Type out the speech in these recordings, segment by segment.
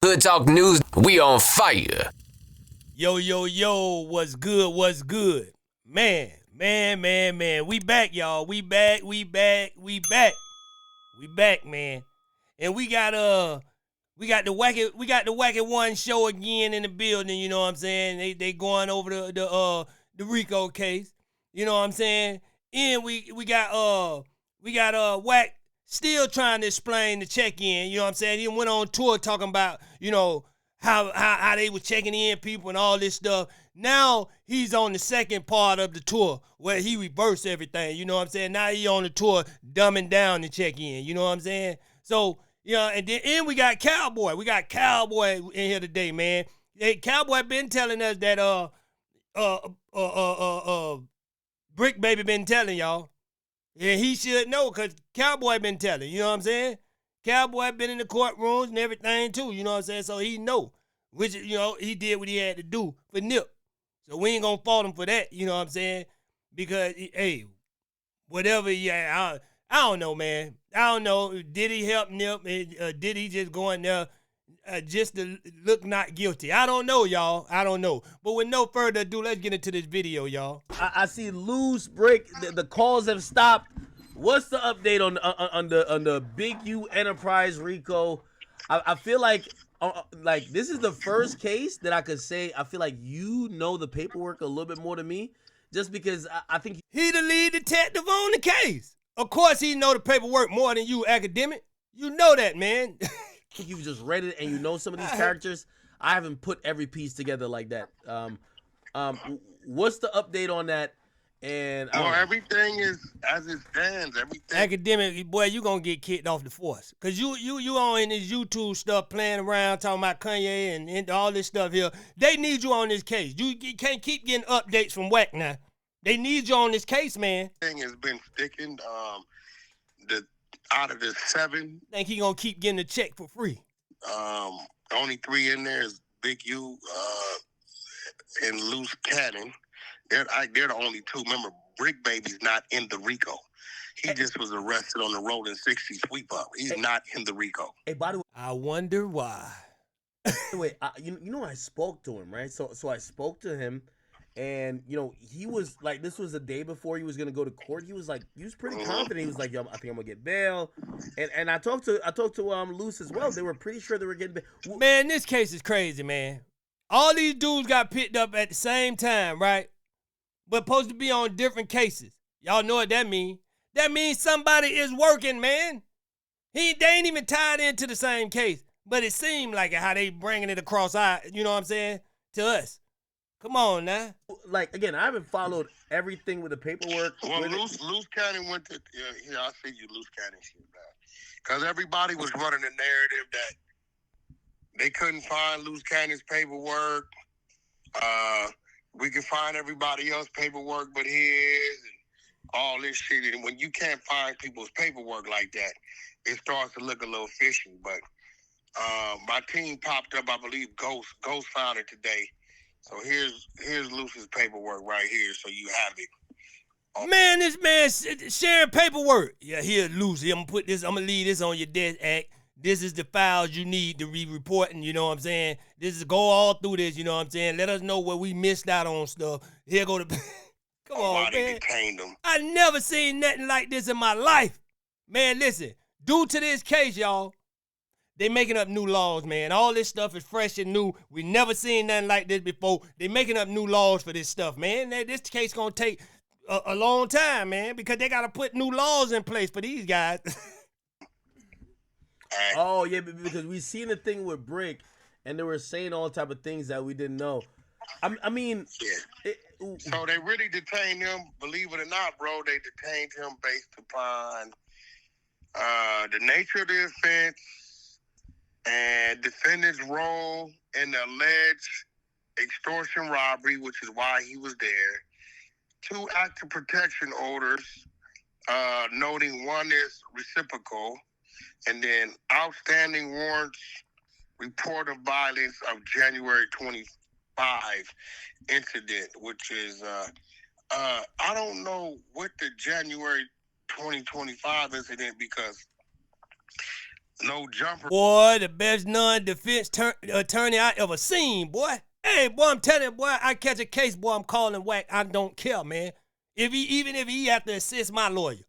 Hood Talk News, we on fire. Yo, yo, yo, what's good, what's good? Man. We back, y'all. We back. We back, man. And we got the Wack100 show again in the building, you know what I'm saying? They going over the Rico case. You know what I'm saying? And we got Wack still trying to explain the check-in, you know what I'm saying? He went on tour talking about, you know, how they were checking in people and all this stuff. Now he's on the second part of the tour where he reversed everything, you know what I'm saying? Now he on the tour dumbing down the check-in, you know what I'm saying? So, you know, and we got Cowboy. We got Cowboy in here today, man. Hey, Cowboy been telling us that Bricc baby been telling y'all. And he should know because Cowboy been telling, you know what I'm saying? Cowboy been in the courtrooms and everything too, you know what I'm saying? So he know, which, you know, he did what he had to do for Nip. So we ain't gonna fault him for that, you know what I'm saying? Because, hey, whatever, yeah, I don't know, man. I don't know. Did he help Nip? Did he just go in there just to look not guilty? I don't know, y'all. I don't know. But with no further ado, let's get into this video, y'all. I see loose Bricc. The calls have stopped. What's the update on the Big U Enterprise Rico? I feel like this is the first case that I could say I feel like you know the paperwork a little bit more than me, just because I think he the lead detective on the case. Of course, he know the paperwork more than you, academic. You know that, man. You've just read it and you know some of these characters. I haven't put every piece together like that. What's the update on that? And everything is as it stands. Everything. Academic, boy, you gonna get kicked off the force, cause you on in this YouTube stuff playing around talking about Kanye and all this stuff here. They need you on this case. You can't keep getting updates from Wack now. They need you on this case, man. Thing has been sticking. Out of the 7, think he gonna keep getting a check for free. Only 3 in there is Big U and Loose Cannon. They're the only 2. Remember, Bricc Baby's not in the Rico. He just was arrested on the rolling 60 sweep up. He's not in the Rico. Hey, by the way, I wonder why. Wait, you know I spoke to him, right? So I spoke to him, and you know he was like, this was the day before he was gonna go to court. He was pretty confident. He was like, yo, I think I'm gonna get bail. And I talked to Loose as well. They were pretty sure they were getting bail. Man, this case is crazy, man. All these dudes got picked up at the same time, right? But supposed to be on different cases. Y'all know what that means. That means somebody is working, man. They ain't even tied into the same case. But it seemed like it, how they bringing it across our, you know what I'm saying, to us. Come on now. Like, again, I haven't followed everything with the paperwork. Well, Loose Cannon went to, here, I see you, Loose Cannon shit, man. Because everybody was running the narrative that they couldn't find Loose Cannon's paperwork. We could find everybody else's paperwork but his and all this shit. And when you can't find people's paperwork like that, it starts to look a little fishy. But my team popped up, I believe Ghost found it today. So here's Loose's paperwork right here, so you have it. Man, this man sharing paperwork. Yeah, here, Loose. I'm gonna leave this on your desk, Act. This is the files you need to be reporting, you know what I'm saying? This is go all through this, you know what I'm saying? Let us know where we missed out on stuff. Here go the come on, man. Detained them. I never seen nothing like this in my life. Man, listen, due to this case, y'all, they making up new laws, man. All this stuff is fresh and new. We never seen nothing like this before. They making up new laws for this stuff, man. This case gonna take a long time, man, because they gotta put new laws in place for these guys. Oh yeah, because we seen the thing with Bricc, and they were saying all type of things that we didn't know. I mean, yeah. So they really detained him. Believe it or not, bro, they detained him based upon the nature of the offense and defendant's role in the alleged extortion robbery, which is why he was there. 2 active protection orders, noting one is reciprocal. And then outstanding warrants, report of violence of January 25 incident, which is, I don't know what the January 2025 incident, because no jumper. Boy, the best non-defense attorney I ever seen, boy. Hey, boy, I'm telling you, boy, I catch a case, boy, I'm calling Wack. I don't care, man. Even if he have to assist my lawyer.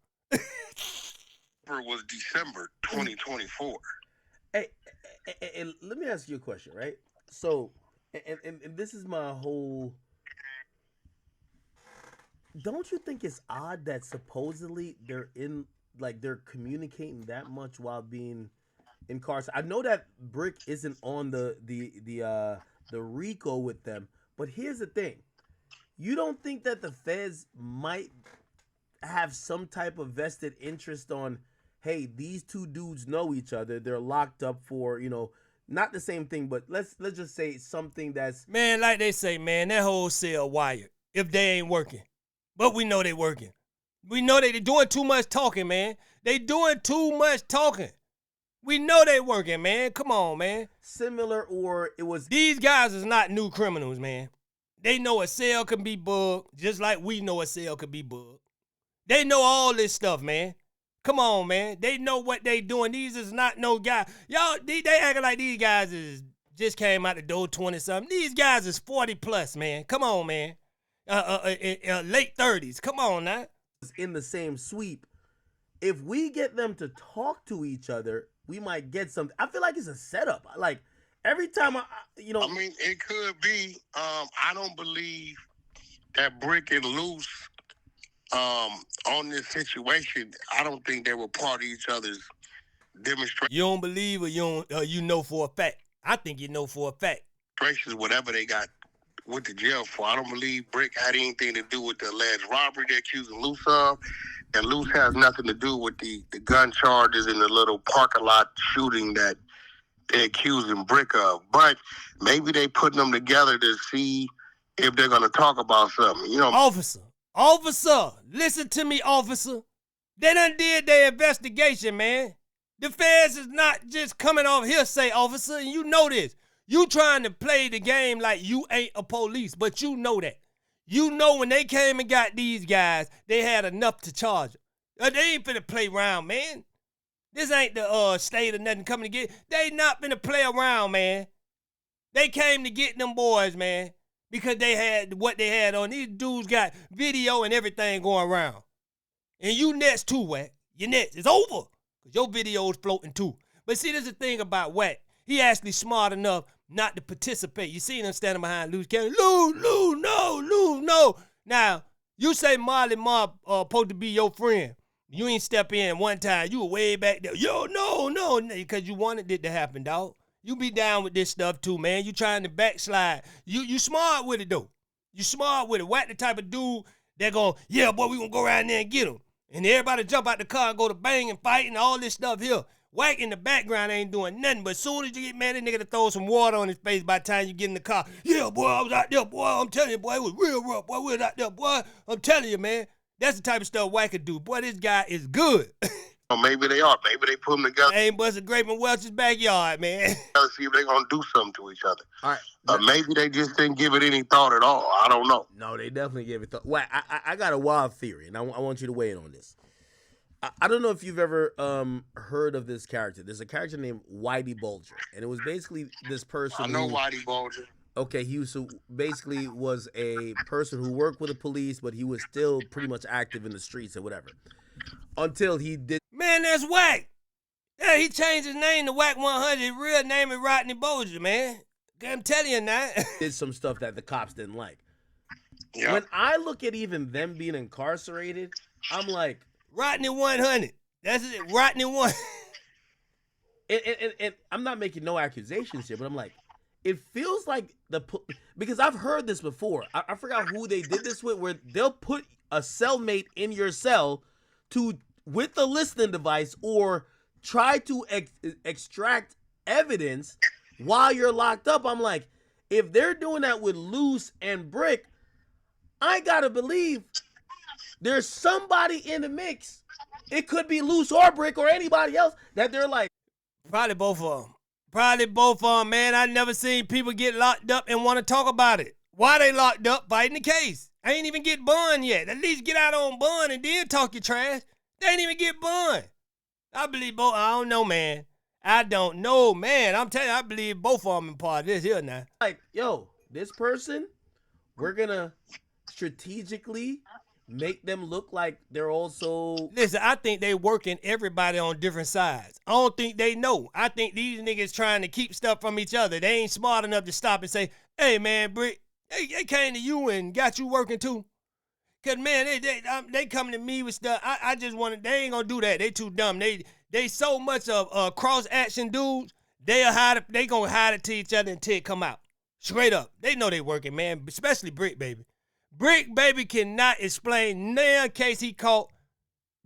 Was December 2024. Hey, let me ask you a question, right? So, and this is my whole. Don't you think it's odd that supposedly they're communicating that much while being incarcerated? I know that Bricc isn't on the RICO with them, but here's the thing: you don't think that the feds might have some type of vested interest on, hey, these two dudes know each other, they're locked up for, not the same thing, but let's just say something that's, man, like they say, man, that whole cell wired if they ain't working. But we know they working. We know they doing too much talking, man. They doing too much talking. We know they working, man. Come on, man. similar, or it was These guys is not new criminals, man. They know a cell can be bugged just like we know a cell can be bugged. They know all this stuff, man. Come on, man. They know what they doing. These is not no guy. Y'all, they acting like these guys is just came out the door 20-something. These guys is 40 plus, man. Come on, man. Late 30s. Come on now. in the same sweep. If we get them to talk to each other, we might get something. I feel like it's a setup. Like every time I mean, it could be. I don't believe that Bricc and Loose on this situation. I don't think they were part of each other's demonstration. You don't believe or you know for a fact? I think you know for a fact. Whatever they got went to jail for. I don't believe Bricc had anything to do with the alleged robbery they're accusing Loose of. And Loose has nothing to do with the gun charges in the little parking lot shooting that they're accusing Bricc of. But maybe they putting them together to see if they're going to talk about something. Officer, listen to me, officer. They done did their investigation, man. The feds is not just coming off hearsay, officer, and you know this. You trying to play the game like you ain't a police, but you know that. You know when they came and got these guys, they had enough to charge them. They ain't finna play around, man. This ain't the state or nothing coming to get. They not finna play around, man. They came to get them boys, man, because they had what they had on. These dudes got video and everything going around. And you next too, Wack. You next. It's over. Because your video's floating too. But see, there's the thing about Wack. He actually smart enough not to participate. You see him standing behind Lou's camera. Lou, no. Now, you say Marley Marl supposed to be your friend. You ain't step in one time. You were way back there. Yo, no, because you wanted it to happen, dog. You be down with this stuff too, man. You trying to backslide. You smart with it, though. You smart with it. Wack the type of dude that going, yeah, boy, we gonna go around there and get him. And everybody jump out the car and go to bang and fight and all this stuff here. Wack in the background ain't doing nothing, but as soon as you get mad, that nigga to throw some water on his face by the time you get in the car. Yeah, boy, I was out there, boy. I'm telling you, boy, it was real rough, boy. We was out there, boy. I'm telling you, man. That's the type of stuff Wack could do. Boy, this guy is good. Maybe they are. Maybe they put them together. Ain't busting grape in Welch's backyard, man. Let's see if they're going to do something to each other. all right. Maybe they just didn't give it any thought at all. I don't know. No, they definitely gave it thought. Wack, I got a wild theory, and I want you to weigh in on this. I don't know if you've ever heard of this character. There's a character named Whitey Bulger, and it was basically this person. I know Whitey Bulger. Okay, he basically was a person who worked with the police, but he was still pretty much active in the streets or whatever. Until he did. Man, that's Wack. Yeah, he changed his name to Wack100. His real name is Rodney Bulger, man. I'm telling you now. Did some stuff that the cops didn't like. Yeah. When I look at even them being incarcerated, I'm like, Rodney 100. That's it. Rodney 1. and I'm not making no accusations here, but I'm like, it feels like because I've heard this before. I forgot who they did this with, where they'll put a cellmate in your cell with the listening device or try to extract evidence while you're locked up. I'm like, if they're doing that with Loose and Bricc, I gotta believe there's somebody in the mix. It could be Loose or Bricc or anybody else that they're like. Probably both of them. Man. I never seen people get locked up and want to talk about it. Why they locked up fighting the case? I ain't even get bond yet. At least get out on bond and then talk your trash. They ain't even get bond. I believe both. I don't know, man. I don't know, man. I'm telling you, I believe both of them in part of this here now. Like, yo, this person, we're gonna strategically make them look like they're also. Listen, I think they working everybody on different sides. I don't think they know. I think these niggas trying to keep stuff from each other. They ain't smart enough to stop and say, hey, man, Bricc, they came to you and got you working too. Cause man, they coming to me with stuff. I just want they ain't gonna do that. They too dumb. They so much of cross action dudes. They gonna hide it to each other until it come out. Straight up. They know they working, man. Especially Bricc baby. Bricc baby cannot explain none case he caught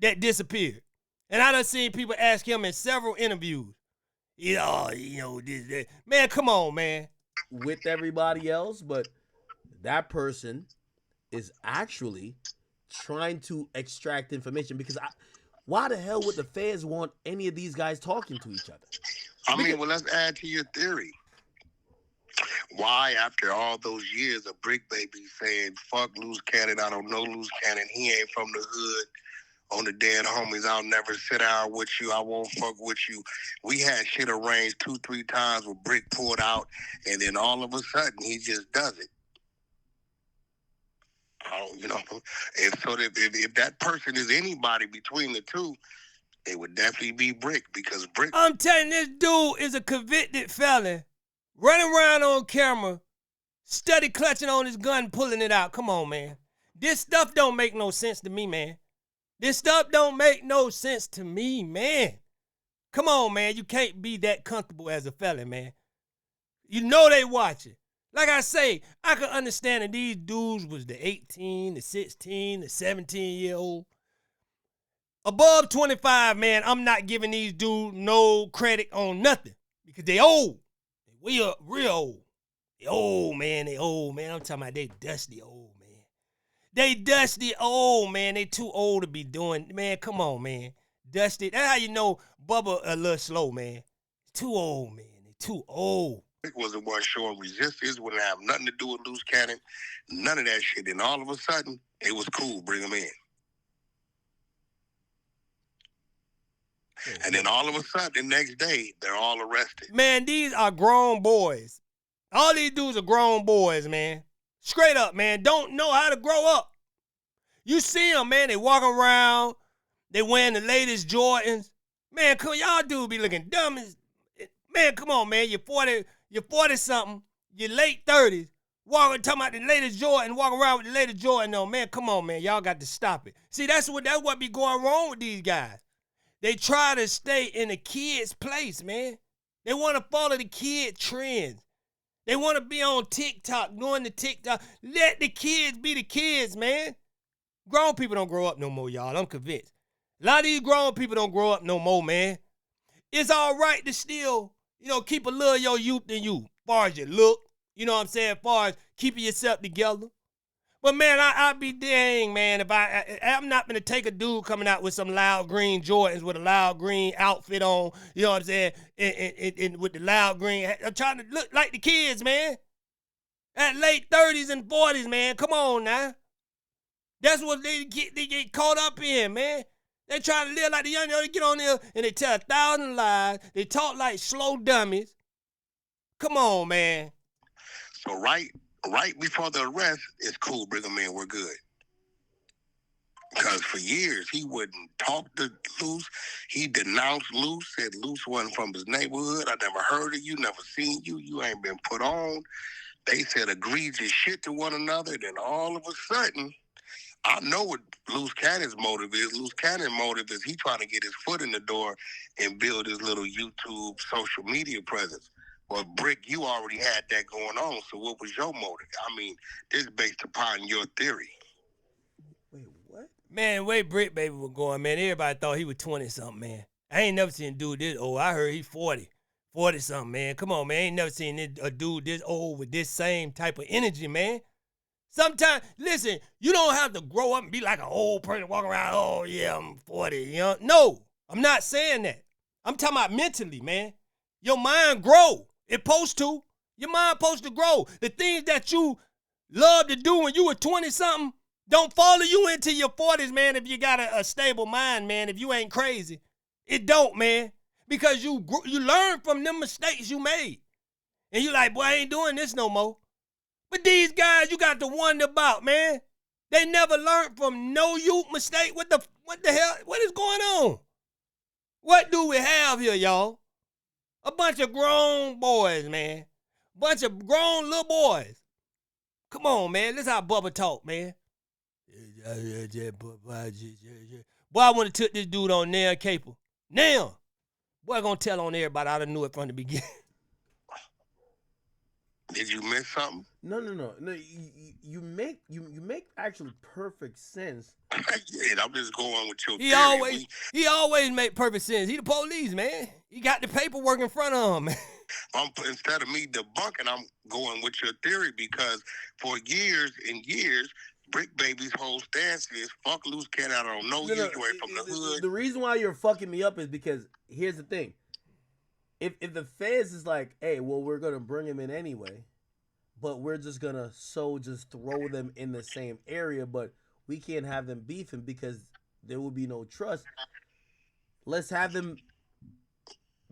that disappeared. And I done seen people ask him in several interviews. This, that. Man, come on, man. With everybody else, but that person is actually trying to extract information because why the hell would the feds want any of these guys talking to each other? I mean, well, let's add to your theory. Why, after all those years of Bricc baby saying, fuck Loose Cannon, I don't know Loose Cannon, he ain't from the hood, on the dead homies, I'll never sit down with you, I won't fuck with you. We had shit arranged 2-3 times with Bricc pulled out, and then all of a sudden, he just does it. And so if that person is anybody between the two, it would definitely be Bricc, because Bricc. I'm telling you, this dude is a convicted felon, running around on camera, steady clutching on his gun, pulling it out. Come on, man. This stuff don't make no sense to me, man. This stuff don't make no sense to me, man. Come on, man. You can't be that comfortable as a felon, man. You know they watching. Like I say, I can understand that these dudes was the 18, the 16, the 17-year-old. Above 25, man, I'm not giving these dudes no credit on nothing because they old. We are real old. They old, man. They old, man. I'm talking about they dusty old, man. They dusty old, man. They too old to be doing, man, come on, man. Dusty. That's how you know Bubba a little slow, man. Too old, man. They too old. Bricc was the one showing resistance, wouldn't have nothing to do with Loose Cannon, none of that shit. And all of a sudden, it was cool, bring him in. And then all of a sudden, the next day, they're all arrested. Man, these are grown boys. All these dudes are grown boys, man. Straight up, man. Don't know how to grow up. You see them, man. They walk around. They wearing the latest Jordans. Man, come on, y'all dudes be looking dumb as... Man, come on, man. You're 40-something. You're late 30s. Talking about the latest Jordan. Walk around with the latest Jordan on. Man, come on, man. Y'all got to stop it. See, that's what be going wrong with these guys. They try to stay in the kids' place, man. They want to follow the kid trends. They want to be on TikTok, doing the TikTok. Let the kids be the kids, man. Grown people don't grow up no more, y'all. I'm convinced. A lot of these grown people don't grow up no more, man. It's all right to still, keep a little of your youth in you. As far as you look, you know what I'm saying? As far as keeping yourself together. But, man, I'd be dang, man, if I'm not going to take a dude coming out with some loud green Jordans with a loud green outfit on, you know what I'm saying, and with the loud green. I'm trying to look like the kids, man. At late 30s and 40s, man. Come on now. That's what they get caught up in, man. They try to live like the young, they get on there and they tell 1,000 lies. They talk like slow dummies. Come on, man. So right before the arrest, it's cool, bring him in, we're good. Because for years, he wouldn't talk to Loose. He denounced Loose, said Loose wasn't from his neighborhood. I never heard of you, never seen you. You ain't been put on. They said egregious shit to one another. Then all of a sudden, I know what Loose Cannon's motive is. Loose Cannon's motive is he trying to get his foot in the door and build his little YouTube social media presence. Well, Bricc, you already had that going on, so what was your motive? I mean, this is based upon your theory. Wait, what? Man, the way Bricc baby was going, man, everybody thought he was 20-something, man. I ain't never seen a dude this old. I heard he 40-something, man. Come on, man. I ain't never seen a dude this old with this same type of energy, man. Sometimes, listen, you don't have to grow up and be like an old person walking around, oh, yeah, I'm 40, No, I'm not saying that. I'm talking about mentally, man. Your mind grow. It supposed to. Your mind supposed to grow. The things that you love to do when you were 20-something don't follow you into your 40s, man, if you got a stable mind, man, if you ain't crazy. It don't, man. because you learn from them mistakes you made. And you like, boy, I ain't doing this no more. But these guys, you got to wonder about, man. They never learned from no youth mistake. What the hell? What is going on? What do we have here, y'all? A bunch of grown boys, man. Bunch of grown little boys. Come on, man. This how Bubba talk, man. Boy, I want to took this dude on Nail Caper. Now, boy, gonna tell on everybody. I done knew it from the beginning. Did you miss something? No. You make actually perfect sense. Yeah, I'm just going with your theory. He always make perfect sense. He the police, man. He got the paperwork in front of him, man. Instead of me debunking, I'm going with your theory because for years and years, Bricc Baby's whole stance is fuck loose cat. I don't know you. You ain't from the hood. The reason why you're fucking me up is because here's the thing. If the feds is like, hey, well, we're gonna bring him in anyway, but we're just gonna just throw them in the same area, but we can't have them beefing because there will be no trust. Let's have them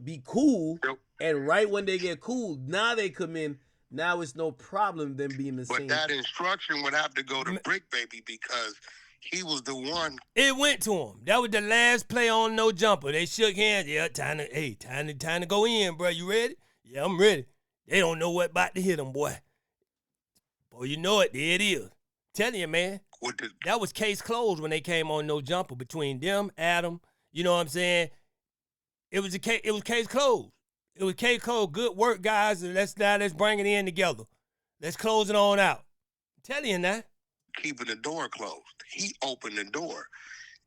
be cool, and right when they get cool, now they come in. Now it's no problem them being the same. But that instruction would have to go to Bricc Baby because he was the one. It went to him. That was the last play on No Jumper. They shook hands. Yeah, time to go in, bro. You ready? Yeah, I'm ready. They don't know what about to hit them, boy. Boy, you know it. There it is. Telling you, man. That was case closed when they came on No Jumper between them, Adam. You know what I'm saying? It was case closed. It was case closed. Good work, guys. Let's bring it in together. Let's close it on out. I'm telling you that. Keeping the door closed. He opened the door.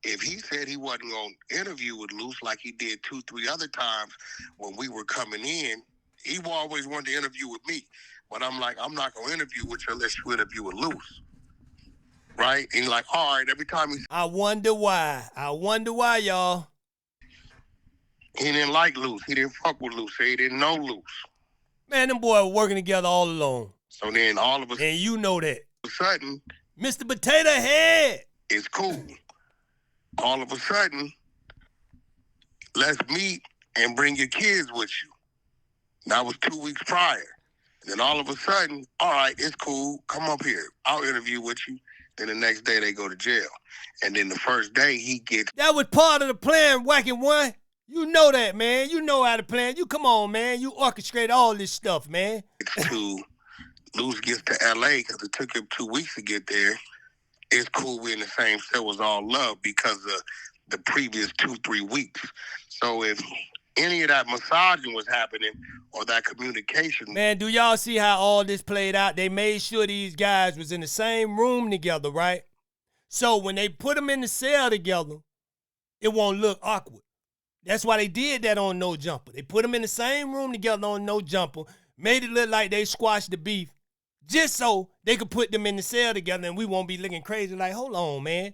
If he said he wasn't going to interview with Luce like he did 2-3 other times when we were coming in, he always wanted to interview with me. But I'm like, I'm not going to interview with you unless you interview with Luce. Right? And he's like, all right, every time he... I wonder why, y'all. He didn't like Luce. He didn't fuck with Luce. He didn't know Luce. Man, them boys were working together all along. So then all of a sudden... And you know that. All of a sudden... Mr. Potato Head. It's cool. All of a sudden, let's meet and bring your kids with you. That was 2 weeks prior. Then all of a sudden, all right, it's cool. Come up here. I'll interview with you. Then the next day they go to jail. And then the first day he gets... That was part of the plan, Wack100. You know that, man. You know how to plan. You come on, man. You orchestrate all this stuff, man. Luce gets to L.A. because it took him 2 weeks to get there. It's cool. We're in the same cell. It was all love because of the previous 2-3 weeks. So if any of that massaging was happening or that communication... Man, do y'all see how all this played out? They made sure these guys was in the same room together, right? So when they put them in the cell together, it won't look awkward. That's why they did that on No Jumper. They put them in the same room together on No Jumper, made it look like they squashed the beef, just so they could put them in the cell together and we won't be looking crazy like, hold on, man.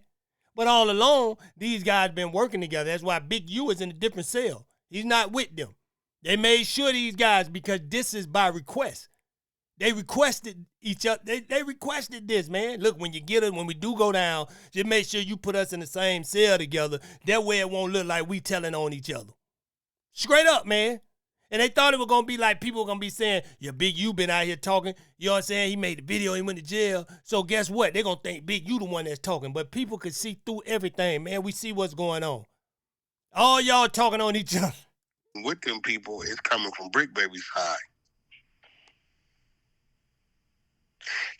But all along, these guys been working together. That's why Big U is in a different cell. He's not with them. They made sure these guys, because this is by request. They requested each other. They requested this, man. Look, when we do go down, just make sure you put us in the same cell together. That way it won't look like we telling on each other. Straight up, man. And they thought it was going to be like people were going to be saying, yeah, Big U been out here talking. You know what I'm saying? He made the video, he went to jail. So guess what? They're going to think Big U the one that's talking. But people could see through everything, man. We see what's going on. All y'all talking on each other. With them people, it's coming from Bricc Baby's side.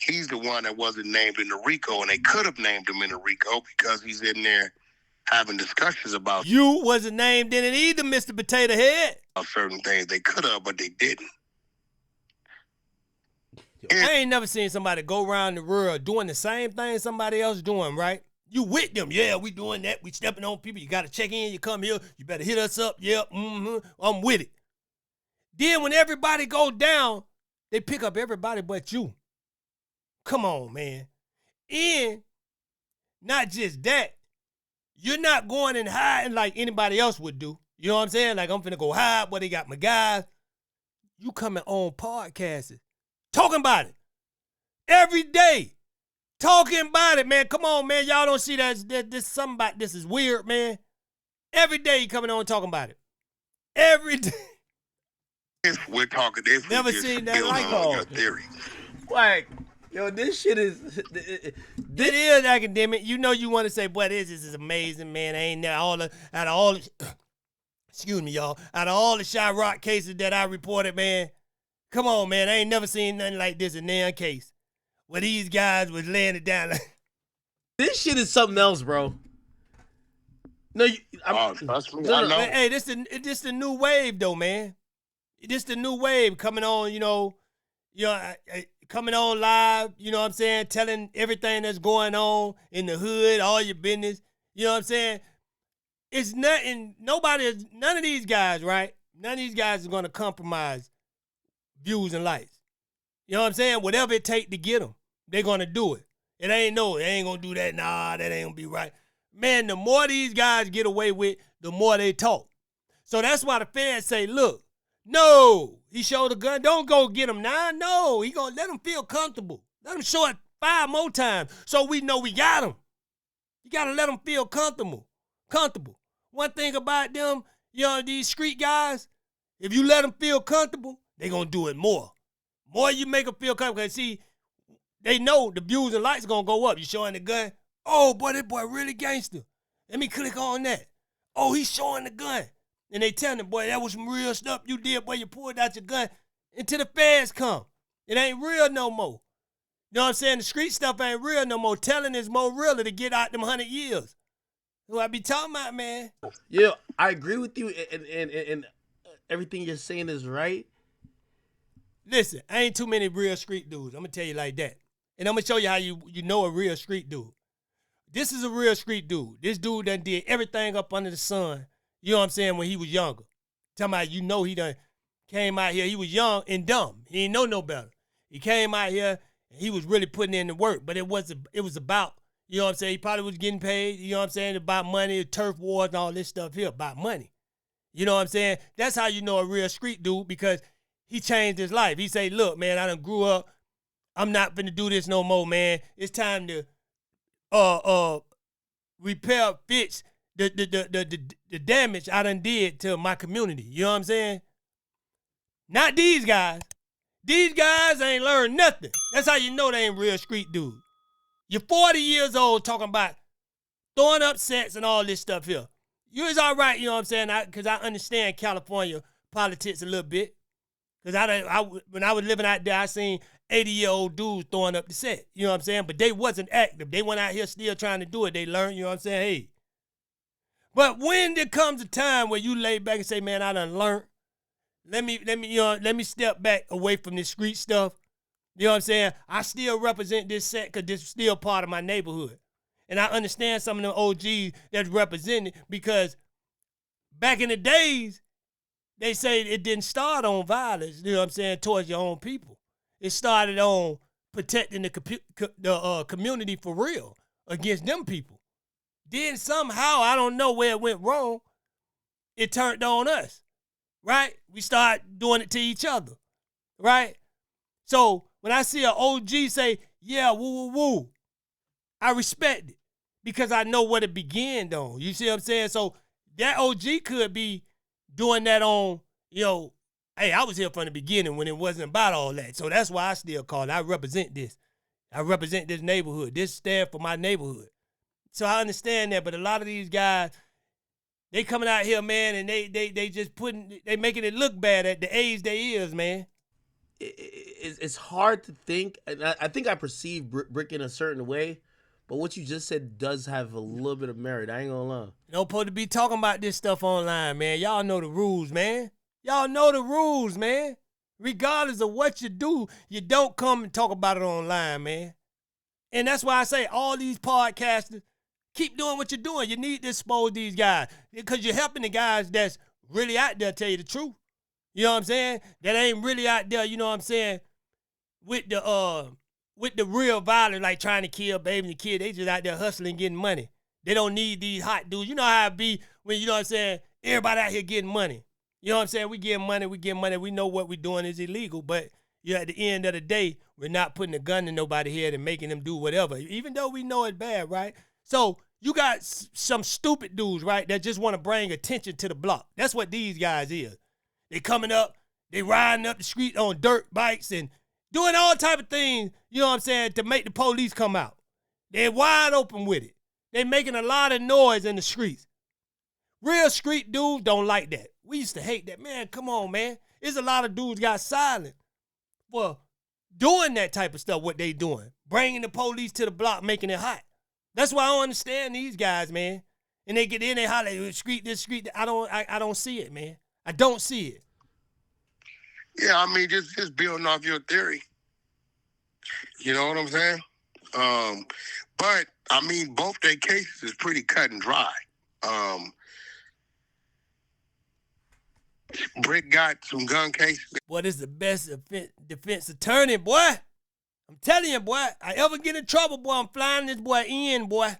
He's the one that wasn't named in the RICO, and they could have named him in the RICO because he's in there having discussions about... You wasn't named in it either, Mr. Potato Head. Certain things they could have, but they didn't. I ain't never seen somebody go around the world doing the same thing somebody else doing, right? You with them. Yeah, we doing that. We stepping on people. You got to check in. You come here. You better hit us up. Yep, I'm with it. Then when everybody go down, they pick up everybody but you. Come on, man. And not just that, you're not going and hiding like anybody else would do. You know what I'm saying? Like, I'm finna go hide where they got my guys. You coming on podcasts, talking about it every day. Talking about it, man. Come on, man. Y'all don't see that this something about this is weird, man. Every day you coming on talking about it. Every day. We're talking this. Never we just seen that building like on that. your theory. Like, yo, this shit is. It is academic. You know you want to say, boy, this is amazing, man. I ain't there out of all the, excuse me, y'all. Out of all the Chirac cases that I reported, man, come on, man. I ain't never seen nothing like this in their case. Where these guys was laying it down. This shit is something else, bro. No, Trust me, no, I no. know. Hey, this the new wave, though, man. This the new wave coming on, coming on live, you know what I'm saying, telling everything that's going on in the hood, all your business, you know what I'm saying? It's nothing, none of these guys, right? None of these guys is going to compromise views and likes. You know what I'm saying? Whatever it take to get them, they're going to do it. They ain't going to do that. Nah, that ain't going to be right. Man, the more these guys get away with, the more they talk. So that's why the feds say, look, no, he showed a gun. Don't go get him now. No, he gonna let him feel comfortable. Let him show it 5 more times so we know we got him. You gotta let him feel comfortable. One thing about them, these street guys, if you let them feel comfortable, they gonna do it more. More you make them feel comfortable. See, they know the views and likes gonna go up. You showing the gun. Oh, boy, that boy really gangster. Let me click on that. Oh, he's showing the gun. And they tell him, boy, that was some real stuff you did, boy. You pulled out your gun until the feds come. It ain't real no more. You know what I'm saying? The street stuff ain't real no more. Telling is more realer to get out them 100 years. Who I be talking about, man. Yeah, I agree with you, and everything you're saying is right. Listen, ain't too many real street dudes. I'm going to tell you like that. And I'm going to show you how you know a real street dude. This is a real street dude. This dude done did everything up under the sun. You know what I'm saying? When he was younger. Talking about, he done came out here. He was young and dumb. He didn't know no better. He came out here and he was really putting in the work. But it was about, you know what I'm saying? He probably was getting paid, you know what I'm saying? About money, turf wars and all this stuff here about money. You know what I'm saying? That's how you know a real street dude, because he changed his life. He say, look, man, I done grew up. I'm not finna do this no more, man. It's time to repair, fix the damage I done did to my community. You know what I'm saying? Not these guys. These guys ain't learned nothing. That's how you know they ain't real street dudes. You're 40 years old talking about throwing up sets and all this stuff here. You was all right, you know what I'm saying? Because I understand California politics a little bit. Because when I was living out there, I seen 80-year-old dudes throwing up the set. You know what I'm saying? But they wasn't active. They went out here still trying to do it. They learned, you know what I'm saying? Hey. But when there comes a time where you lay back and say, man, I done learned. Let me step back away from this street stuff. You know what I'm saying? I still represent this set because this is still part of my neighborhood. And I understand some of the OGs that's represented, because back in the days, they say it didn't start on violence, you know what I'm saying, towards your own people. It started on protecting the community for real against them people. Then somehow, I don't know where it went wrong, it turned on us, right? We start doing it to each other, right? So when I see an OG say, yeah, woo, woo, woo, I respect it because I know what it began on. You see what I'm saying? So that OG could be doing that on, hey, I was here from the beginning when it wasn't about all that. So that's why I still call it. I represent this. I represent this neighborhood. This stands for my neighborhood. So I understand that, but a lot of these guys, they coming out here, man, and they just they making it look bad at the age they is, man. It's hard to think, and I think I perceive Bricc in a certain way, but what you just said does have a little bit of merit. I ain't gonna lie. You don't supposed to be talking about this stuff online, man. Y'all know the rules, man. Y'all know the rules, man. Regardless of what you do, you don't come and talk about it online, man. And that's why I say all these podcasters, keep doing what you're doing. You need to expose these guys because you're helping the guys that's really out there, tell you the truth. You know what I'm saying? That ain't really out there, you know what I'm saying, with the real violence, like trying to kill baby and the kid. They just out there hustling, getting money. They don't need these hot dudes. You know how it be when, you know what I'm saying, everybody out here getting money. You know what I'm saying? We get money. We know what we're doing is illegal, but at the end of the day, we're not putting a gun in nobody's head and making them do whatever, even though we know it's bad, right? So You got some stupid dudes, right, that just want to bring attention to the block. That's what these guys is. They coming up, they riding up the street on dirt bikes and doing all type of things, you know what I'm saying, to make the police come out. They're wide open with it. They making a lot of noise in the streets. Real street dudes don't like that. We used to hate that. Man, come on, man. There's a lot of dudes got silent for doing that type of stuff, what they doing. Bringing the police to the block, making it hot. That's why I don't understand these guys, man. And they get in, they holler, street this, street that. I don't see it, man. I don't see it. Yeah, I mean, just building off your theory. You know what I'm saying? But, I mean, both their cases is pretty cut and dry. Bricc got some gun cases. Boy, this is the best defense attorney, boy. I'm telling you, boy, I ever get in trouble, boy, I'm flying this boy in, boy.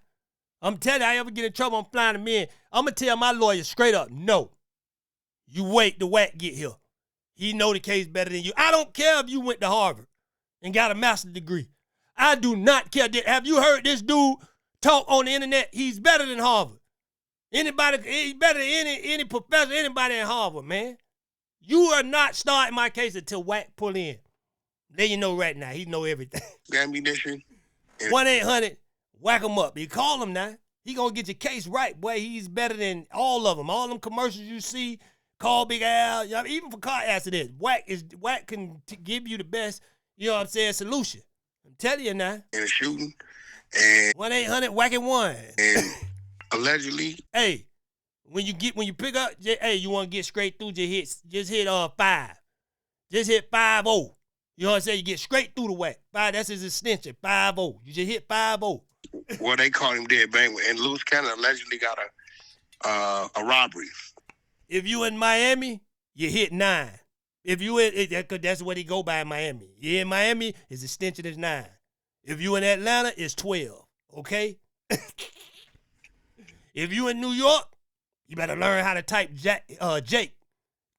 I'm telling you, I ever get in trouble, I'm flying him in. I'm going to tell my lawyer straight up, no. You wait till Wack get here. He know the case better than you. I don't care if you went to Harvard and got a master's degree. I do not care. Have you heard this dude talk on the internet? He's better than Harvard. Anybody, he's better than any professor, anybody in Harvard, man. You are not starting my case until Wack pull in. Then you know right now. He know everything. Ammunition. 1-800, whack him up. You call him now. He gonna get your case right, boy. He's better than all of them. All them commercials you see, call Big Al, you know, even for car accidents. Wack can give you the best, you know what I'm saying, solution. I'm telling you now. And a shooting. And 1-800, Wack100. And allegedly. Hey, when you pick up, hey, you want to get straight through, just hit 5. Just hit 5-0. You know what I'm saying? You get straight through the Wack. That's his extension, 5-0. You just hit 5-0. Well, they called him dead bang. And Lewis Cannon allegedly got a robbery. If you in Miami, you hit 9. If you that's what he go by in Miami. You in Miami, his extension is 9. If you in Atlanta, it's 12. Okay? If you in New York, you better learn how to type Jake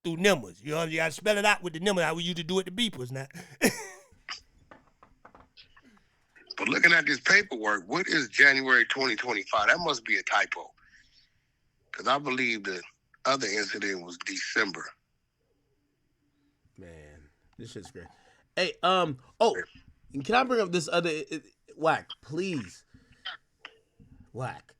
through numbers. You know, you got to spell it out with the numbers, how we used to do it to beepers now. But looking at this paperwork, what is January 2025? That must be a typo. Because I believe the other incident was December. Man, this shit's great. Hey, can I bring up this other Wack, please? Wack,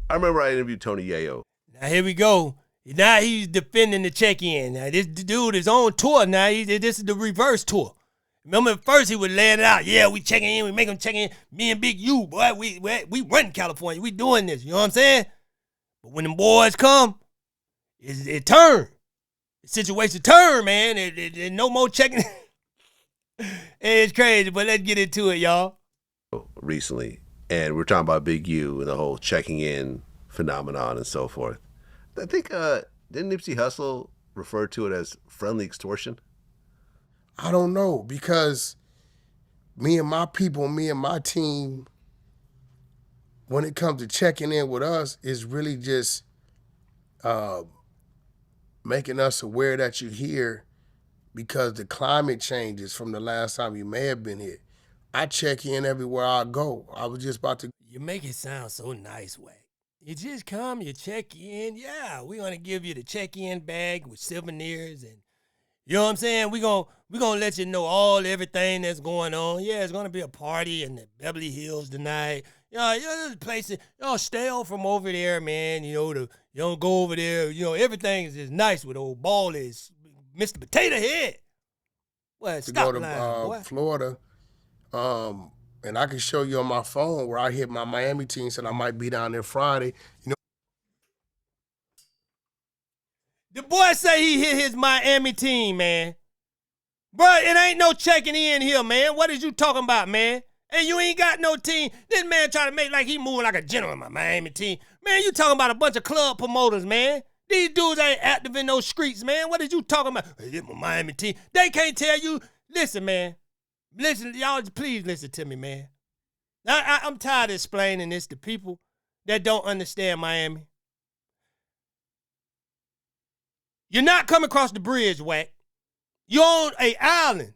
I remember I interviewed Tony Yayo. Now here we go. Now he's defending the check-in. Now this dude is on tour now. This is the reverse tour. Remember at first he was laying it out. Yeah, we checking in. We make him check in. Me and Big U, boy, we run California. We doing this. You know what I'm saying? But when them boys come, it turn. The situation turn, man. There's no more checking. It's crazy, but let's get into it, y'all. Recently, and we're talking about Big U and the whole checking in phenomenon and so forth. I think, didn't Nipsey Hussle refer to it as friendly extortion? I don't know, because me and my people, me and my team, when it comes to checking in with us, is really just making us aware that you're here, because the climate changes from the last time you may have been here. I check in everywhere I go. I was just about to. You make it sound so nice, Wack. You just come, you check in. Yeah, we're going to give you the check-in bag with souvenirs, and you know what I'm saying? We're gonna let you know everything that's going on. Yeah, it's going to be a party in the Beverly Hills tonight. There's places, stay on from over there, man. You don't go over there. Everything is just nice with old Bally's Mr. Potato Head. Well, to stop go lying, to Florida. And I can show you on my phone where I hit my Miami team, said I might be down there Friday. The boy say he hit his Miami team, man. Bro, it ain't no checking in here, man. What is you talking about, man? And you ain't got no team. This man trying to make like he moving like a general in my Miami team. Man, you talking about a bunch of club promoters, man. These dudes ain't active in those streets, man. What is you talking about? Hey, this my Miami team. They can't tell you. Listen, man. Listen, y'all, please listen to me, man. I'm tired of explaining this to people that don't understand Miami. You're not coming across the bridge, Wack. You're on an island.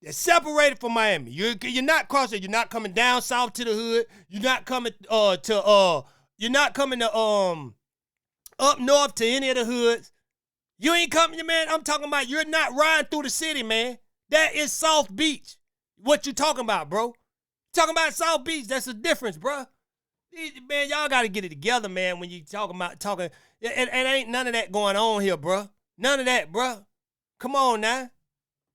They're separated from Miami. You're not crossing. You're not coming down south to the hood. You're not coming You're not coming to up north to any of the hoods. You ain't coming, man. I'm talking about you're not riding through the city, man. That is South Beach. What you talking about, bro? Talking about South Beach. That's the difference, bro. Man, y'all got to get it together, man. When you talking, it ain't none of that going on here, bro. None of that, bro. Come on now.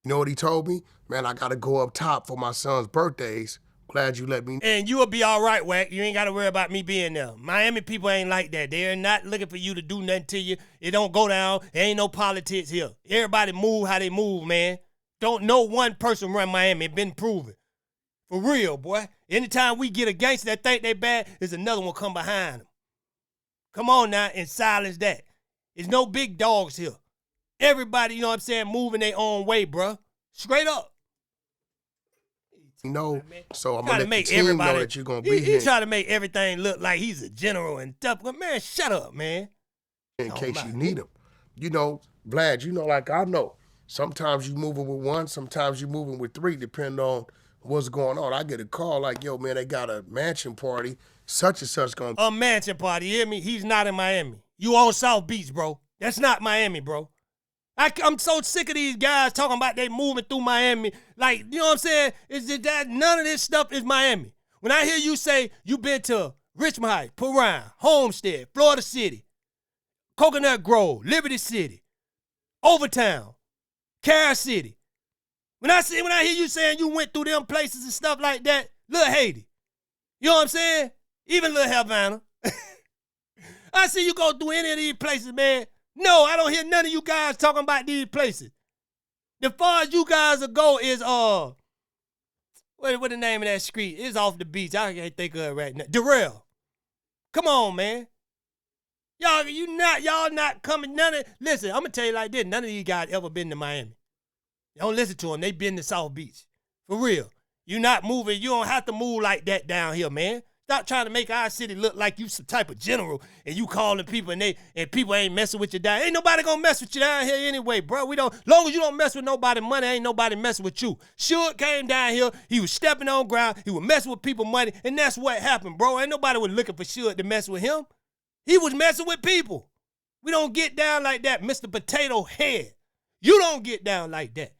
You know what he told me? Man, I got to go up top for my son's birthdays. Glad you let me know. And you will be all right, Wack. You ain't got to worry about me being there. Miami people ain't like that. They're not looking for you to do nothing to you. It don't go down. There ain't no politics here. Everybody move how they move, man. Don't no one person run Miami. It been proven. For real, boy. Anytime we get a gangster that think they bad, there's another one come behind them. Come on now and silence that. There's no big dogs here. Everybody, you know what I'm saying, moving their own way, bro. Straight up. You know, so I'm Trying going to let the team know that you're going to be here. He trying to make everything look like he's a general and stuff. But man, shut up, man. In case you need him. You know, Vlad, you know, like I know, sometimes you moving with one, sometimes you moving with three, depending on what's going on. I get a call like, yo, man, they got a mansion party, such and such going. A mansion party, you hear me? He's not in Miami. You on South Beach, bro. That's not Miami, bro. I'm so sick of these guys talking about they moving through Miami. Like, you know what I'm saying? Is that none of this stuff is Miami. When I hear you say you been to Richmond Heights, Perrine, Homestead, Florida City, Coconut Grove, Liberty City, Overtown, Carol City. When I hear you saying you went through them places and stuff like that, Lil Haiti. You know what I'm saying? Even Lil Havana. I see you go through any of these places, man. No, I don't hear none of you guys talking about these places. As far as you guys will go is, what the name of that street? It's off the beach. I can't think of it right now. Darrell. Come on, man. Y'all not coming, listen, I'm going to tell you like this. None of these guys ever been to Miami. Don't listen to them. They been to South Beach. For real. You not moving. You don't have to move like that down here, man. Stop trying to make our city look like you some type of general and you calling people and people ain't messing with you down. Ain't nobody gonna mess with you down here anyway, bro. Long as you don't mess with nobody money, ain't nobody messing with you. Suge came down here, he was stepping on ground, he was messing with people money, and that's what happened, bro. Ain't nobody was looking for Suge to mess with him. He was messing with people. We don't get down like that, Mr. Potato Head. You don't get down like that,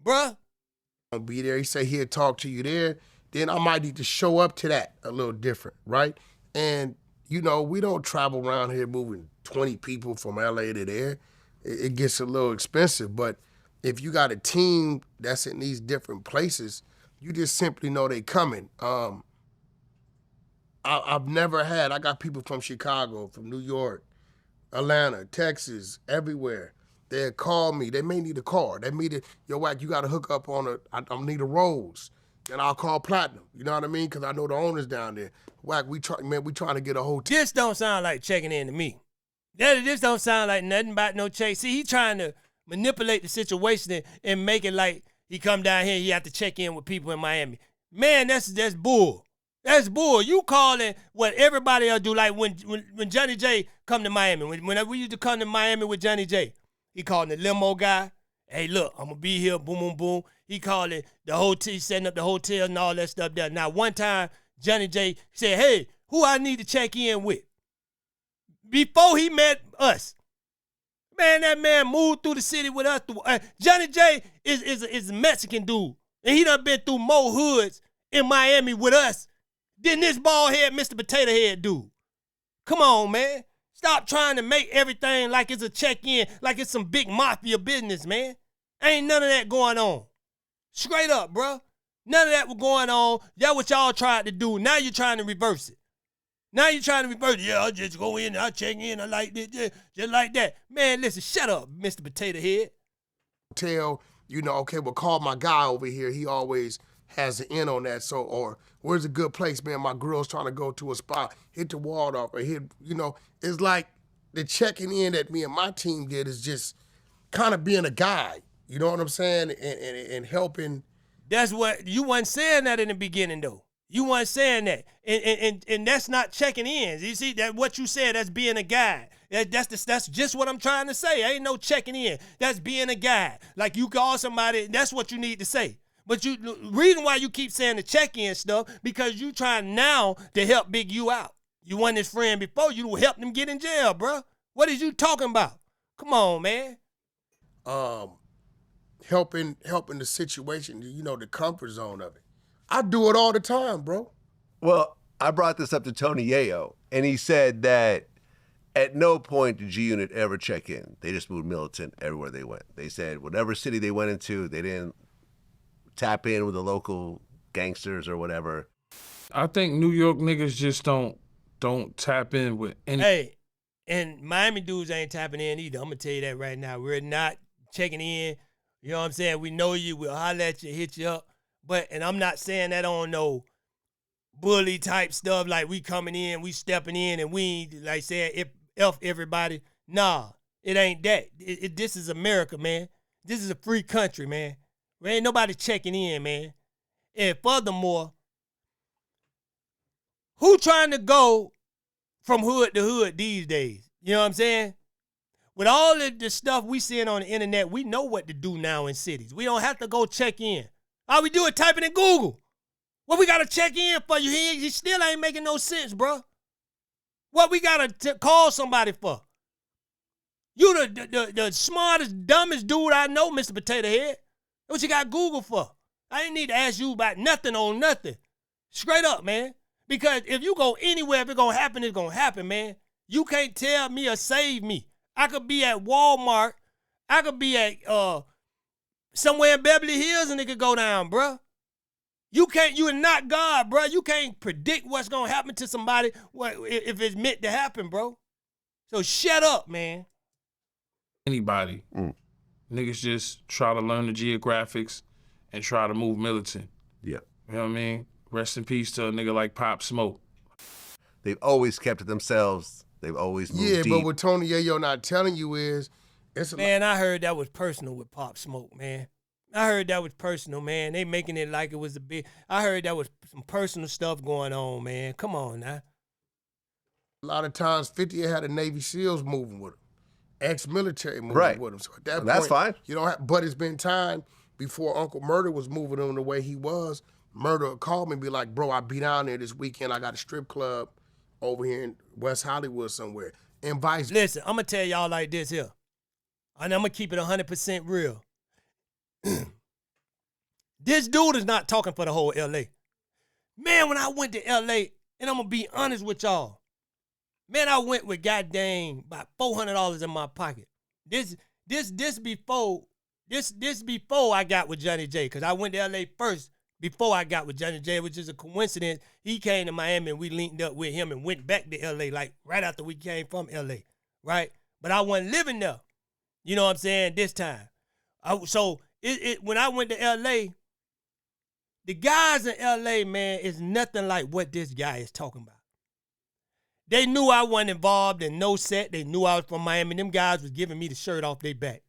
bruh. I'll be there. He say he'll talk to you there. Then I might need to show up to that a little different, right? And, you know, we don't travel around here moving 20 people from LA to there. It gets a little expensive. But if you got a team that's in these different places, you just simply know they coming. I got people from Chicago, from New York, Atlanta, Texas, everywhere. They'll call me. They may need a car. They need yo, Wack, you got to hook up on I need a Rose. And I'll call Platinum, you know what I mean? Because I know the owners down there. Wack, we trying to get a hotel. This don't sound like checking in to me. This don't sound like nothing about no check. See, he trying to manipulate the situation and make it like he come down here and he have to check in with people in Miami. Man, that's bull. That's bull. You calling what everybody else do. Like when Johnny J come to Miami, when we used to come to Miami with Johnny J, he calling the limo guy. Hey, look, I'm going to be here, boom, boom, boom. He called it the hotel, setting up the hotel and all that stuff there. Now, one time, Johnny J said, hey, who I need to check in with? Before he met us. Man, that man moved through the city with us. Johnny J is a Mexican dude. And he done been through more hoods in Miami with us than this bald head Mr. Potato Head dude. Come on, man. Stop trying to make everything like it's a check-in, like it's some big mafia business, man. Ain't none of that going on. Straight up, bro. None of that was going on. That's what y'all tried to do. Now you're trying to reverse it. Yeah, I'll just go in, I'll check in, I like this, just like that. Man, listen, shut up, Mr. Potato Head. Tell, you know, okay, well, call my guy over here. He always has an in on that. So, or where's a good place, man? My girl's trying to go to a spot. Hit the Waldorf or hit, you know. It's like the checking in that me and my team did is just kind of being a guide. You know what I'm saying? And helping. That's what, you wasn't saying that in the beginning, though. You wasn't saying that. And that's not checking in. You see, that what you said, that's being a guide. That's just what I'm trying to say. Ain't no checking in. That's being a guy. Like you call somebody, that's what you need to say. But the reason why you keep saying the check-in stuff, because you trying now to help Big U out. You wasn't his friend before. You helped him get in jail, bro. What is you talking about? Come on, man. Helping the situation, the comfort zone of it. I do it all the time, bro. Well, I brought this up to Tony Yayo, and he said that at no point did G Unit ever check in. They just moved militant everywhere they went. They said whatever city they went into, they didn't tap in with the local gangsters or whatever. I think New York niggas just don't tap in with any. Hey, and Miami dudes ain't tapping in either. I'm gonna tell you that right now. We're not checking in. You know what I'm saying? We know you. We'll holler at you, hit you up. And I'm not saying that on no bully type stuff like we coming in, we stepping in, and we ain't like saying F everybody. Nah, it ain't that. This is America, man. This is a free country, man. There ain't nobody checking in, man. And furthermore, who trying to go from hood to hood these days? You know what I'm saying? With all of the stuff we seeing on the internet, we know what to do now in cities. We don't have to go check in. All we do is type it in Google. What we got to check in for? He still ain't making no sense, bro. What we got to call somebody for? You the smartest, dumbest dude I know, Mr. Potato Head. What you got Google for? I ain't need to ask you about nothing on nothing. Straight up, man. Because if you go anywhere, if it's going to happen, it's going to happen, man. You can't tell me or save me. I could be at Walmart. I could be at somewhere in Beverly Hills and it could go down, bruh. You are not God, bruh. You can't predict what's going to happen to somebody if it's meant to happen, bro. So shut up, man. Anybody. Niggas just try to learn the geographics and try to move militant. Yeah. You know what I mean? Rest in peace to a nigga like Pop Smoke. They've always kept it themselves. They've always moved deep. But what Tony Yayo not telling you is, man, I heard that was personal with Pop Smoke, man. I heard that was personal, man. They making it like it was a big. I heard that was some personal stuff going on, man. Come on now. A lot of times 50 had a Navy SEALs moving with him, ex-military moving with him. So at that point, that's fine. You don't have, but it's been time before Uncle Murder was moving him the way he was. Murder would call me and be like, bro, I be down there this weekend. I got a strip club over here in West Hollywood somewhere. And vice versa. Listen, I'm going to tell y'all like this here. And I'm going to keep it 100% real. This dude is not talking for the whole L.A. Man, when I went to L.A., and I'm going to be honest with y'all, man, I went with goddamn about $400 in my pocket. This before I got with Johnny J, because I went to L.A. first before I got with Johnny J, which is a coincidence. He came to Miami and we linked up with him and went back to L.A. like right after we came from L.A., right? But I wasn't living there, you know what I'm saying, this time. When I went to L.A., the guys in L.A., man, is nothing like what this guy is talking about. They knew I wasn't involved in no set. They knew I was from Miami. Them guys was giving me the shirt off their back.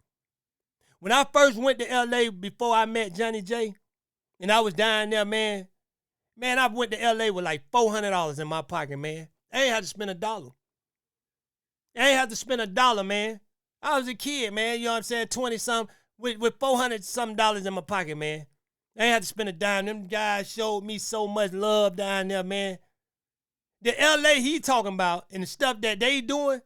When I first went to L.A. before I met Johnny J, and I was down there, man, I went to L.A. with like $400 in my pocket, man. I ain't had to spend $1. I ain't had to spend $1, man. I was a kid, man, you know what I'm saying, 20-something, with $400-something in my pocket, man. I ain't had to spend a dime. Them guys showed me so much love down there, man. The L.A. he talking about and the stuff that they doing,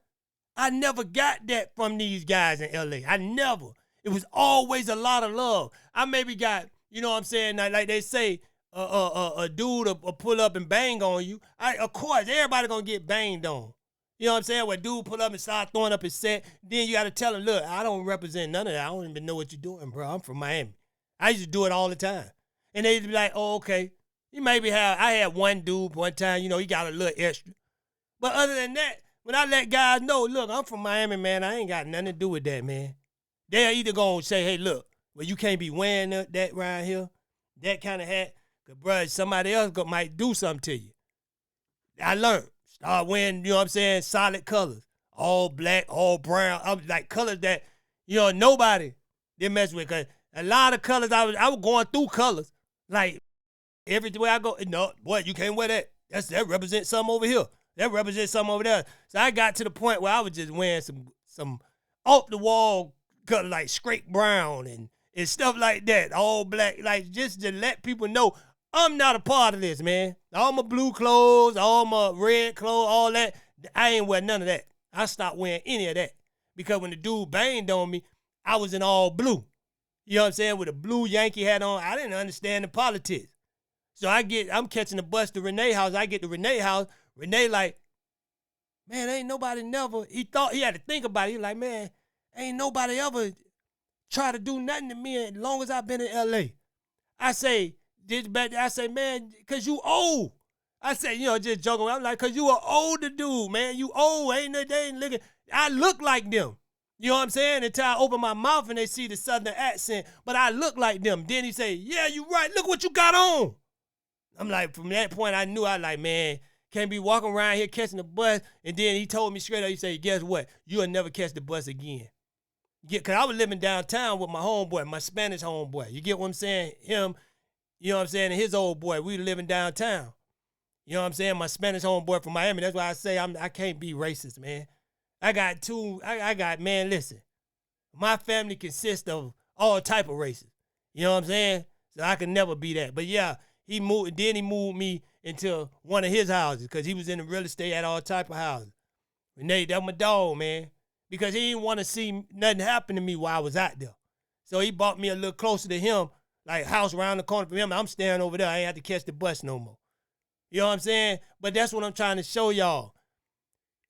I never got that from these guys in L.A. I never. It was always a lot of love. I maybe got, you know what I'm saying, like they say, a dude will pull up and bang on you. Of course, everybody gonna get banged on. You know what I'm saying? When dude pull up and start throwing up his set, then you gotta tell him, look, I don't represent none of that. I don't even know what you're doing, bro. I'm from Miami. I used to do it all the time. And they'd be like, oh, okay. I had one dude one time, you know, he got a little extra. But other than that, when I let guys know, look, I'm from Miami, man, I ain't got nothing to do with that, man. They're either going to say, hey, look, well, you can't be wearing that right here, that kind of hat, because, bro, somebody else might do something to you. I learned. Start wearing, you know what I'm saying, solid colors. All black, all brown, like colors that, you know, nobody didn't mess with. Because a lot of colors, I was going through colors. Like, everywhere I go, no, boy, you can't wear that. That represents something over here. That represents something over there. So I got to the point where I was just wearing some off the wall color like scrape brown and stuff like that, all black, like just to let people know I'm not a part of this, man. All my blue clothes, all my red clothes, all that, I ain't wear none of that. I stopped wearing any of that because when the dude banged on me, I was in all blue. You know what I'm saying? With a blue Yankee hat on, I didn't understand the politics. So I'm catching the bus to Renee's house. I get to Renee's house. Renee like, man, ain't nobody never, he thought he had to think about it. He like, man, ain't nobody ever try to do nothing to me as long as I've been in L.A. I say, man, because you old. I say, just joking. I'm like, because you an older dude, man. You old. They ain't looking. I look like them. You know what I'm saying? Until I open my mouth and they see the southern accent, but I look like them. Then he say, yeah, you right. Look what you got on. I'm like, from that point, I knew, man, can't be walking around here catching the bus. And then he told me straight up, he said, guess what? You'll never catch the bus again. Because I was living downtown with my homeboy, my Spanish homeboy. You get what I'm saying? Him, you know what I'm saying, and his old boy, we were living downtown. You know what I'm saying? My Spanish homeboy from Miami. That's why I say I can't be racist, man. Man, listen. My family consists of all type of races. You know what I'm saying? So I can never be that. But yeah, he moved me into one of his houses because he was in the real estate at all type of houses. Renee, that's my dog, man. Because he didn't want to see nothing happen to me while I was out there. So he bought me a little closer to him, like house around the corner from him. I'm staying over there. I ain't have to catch the bus no more. You know what I'm saying? But that's what I'm trying to show y'all.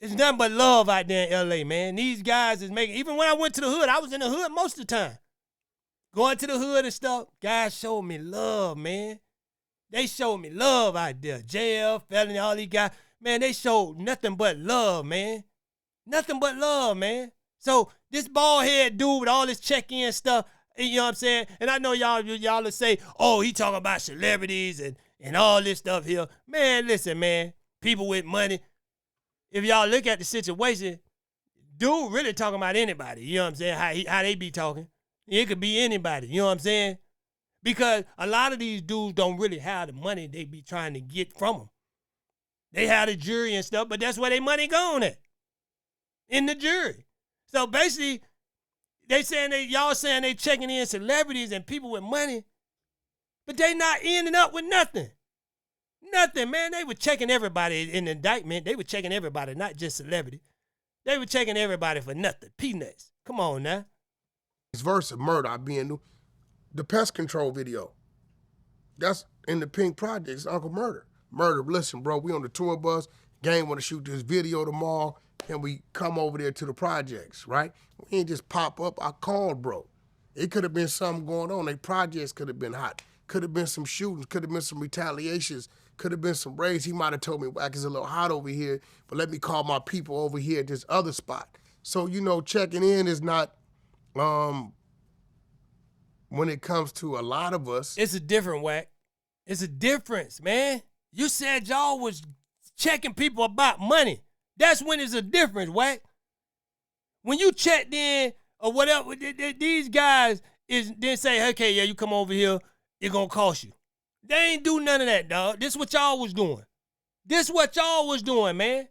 It's nothing but love out there in L.A., man. These guys is making, even when I went to the hood, I was in the hood most of the time. Going to the hood and stuff, guys showed me love, man. They showed me love out there. JL, Felony, all these guys. Man, they showed nothing but love, man. Nothing but love, man. So this bald head dude with all this check-in stuff, you know what I'm saying? And I know y'all will say, oh, he talking about celebrities and all this stuff here. Man, listen, man. People with money. If y'all look at the situation, dude really talking about anybody. You know what I'm saying? How they be talking. It could be anybody. You know what I'm saying? Because a lot of these dudes don't really have the money they be trying to get from them. They have the jury and stuff, but that's where their money going at. In the jury. So basically, y'all saying they checking in celebrities and people with money, but they not ending up with nothing. Nothing, man. They were checking everybody in the indictment. They were checking everybody, not just celebrity. They were checking everybody for nothing. Peanuts. Come on now. This verse of murder, I be in the pest control video. That's in the Pink Projects, Uncle Murder. Murder, listen, bro, we on the tour bus. Gang want to shoot this video tomorrow. And we come over there to the projects, right? We ain't just pop up. I called, bro. It could have been something going on. They projects could have been hot. Could have been some shootings. Could have been some retaliations. Could have been some raids. He might have told me, Wack, it's a little hot over here, but let me call my people over here at this other spot. So, checking in is not, when it comes to a lot of us. It's a different, Wack. It's a difference, man. You said y'all was checking people about money. That's when it's a difference, Wack. When you checked in or whatever, these guys then say, okay, yeah, you come over here, it's going to cost you. They ain't do none of that, dog. This what y'all was doing. This what y'all was doing, man.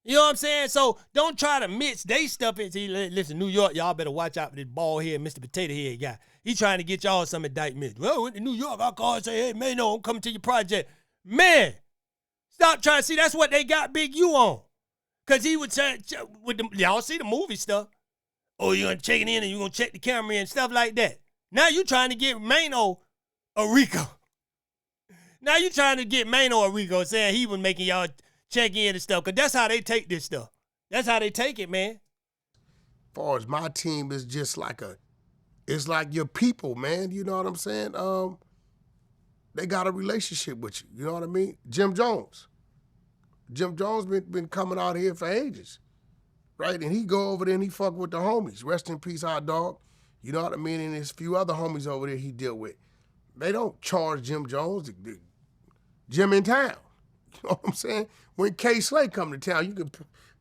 You know what I'm saying? So don't try to mix they stuff in. See, listen, New York, y'all better watch out for this bald head, Mr. Potato Head guy. He trying to get y'all some indictments. Well, in New York, I call and say, hey, man, no, I'm coming to your project. Man, stop trying to see. That's what they got Big U on. Because he would say, y'all see the movie stuff. Oh, you're going to check it in and you're going to check the camera and stuff like that. Now you trying to get Mano a Rico. Now you trying to get Mano a Rico saying he was making y'all check in and stuff. Because that's how they take this stuff. That's how they take it, man. As far as my team is just like it's like your people, man. You know what I'm saying? They got a relationship with you. You know what I mean? Jim Jones been coming out here for ages, right? And he go over there and he fuck with the homies. Rest in peace, our dog. You know what I mean? And there's a few other homies over there he deal with. They don't charge Jim Jones. Jim in town. You know what I'm saying? When K. Slay come to town, you can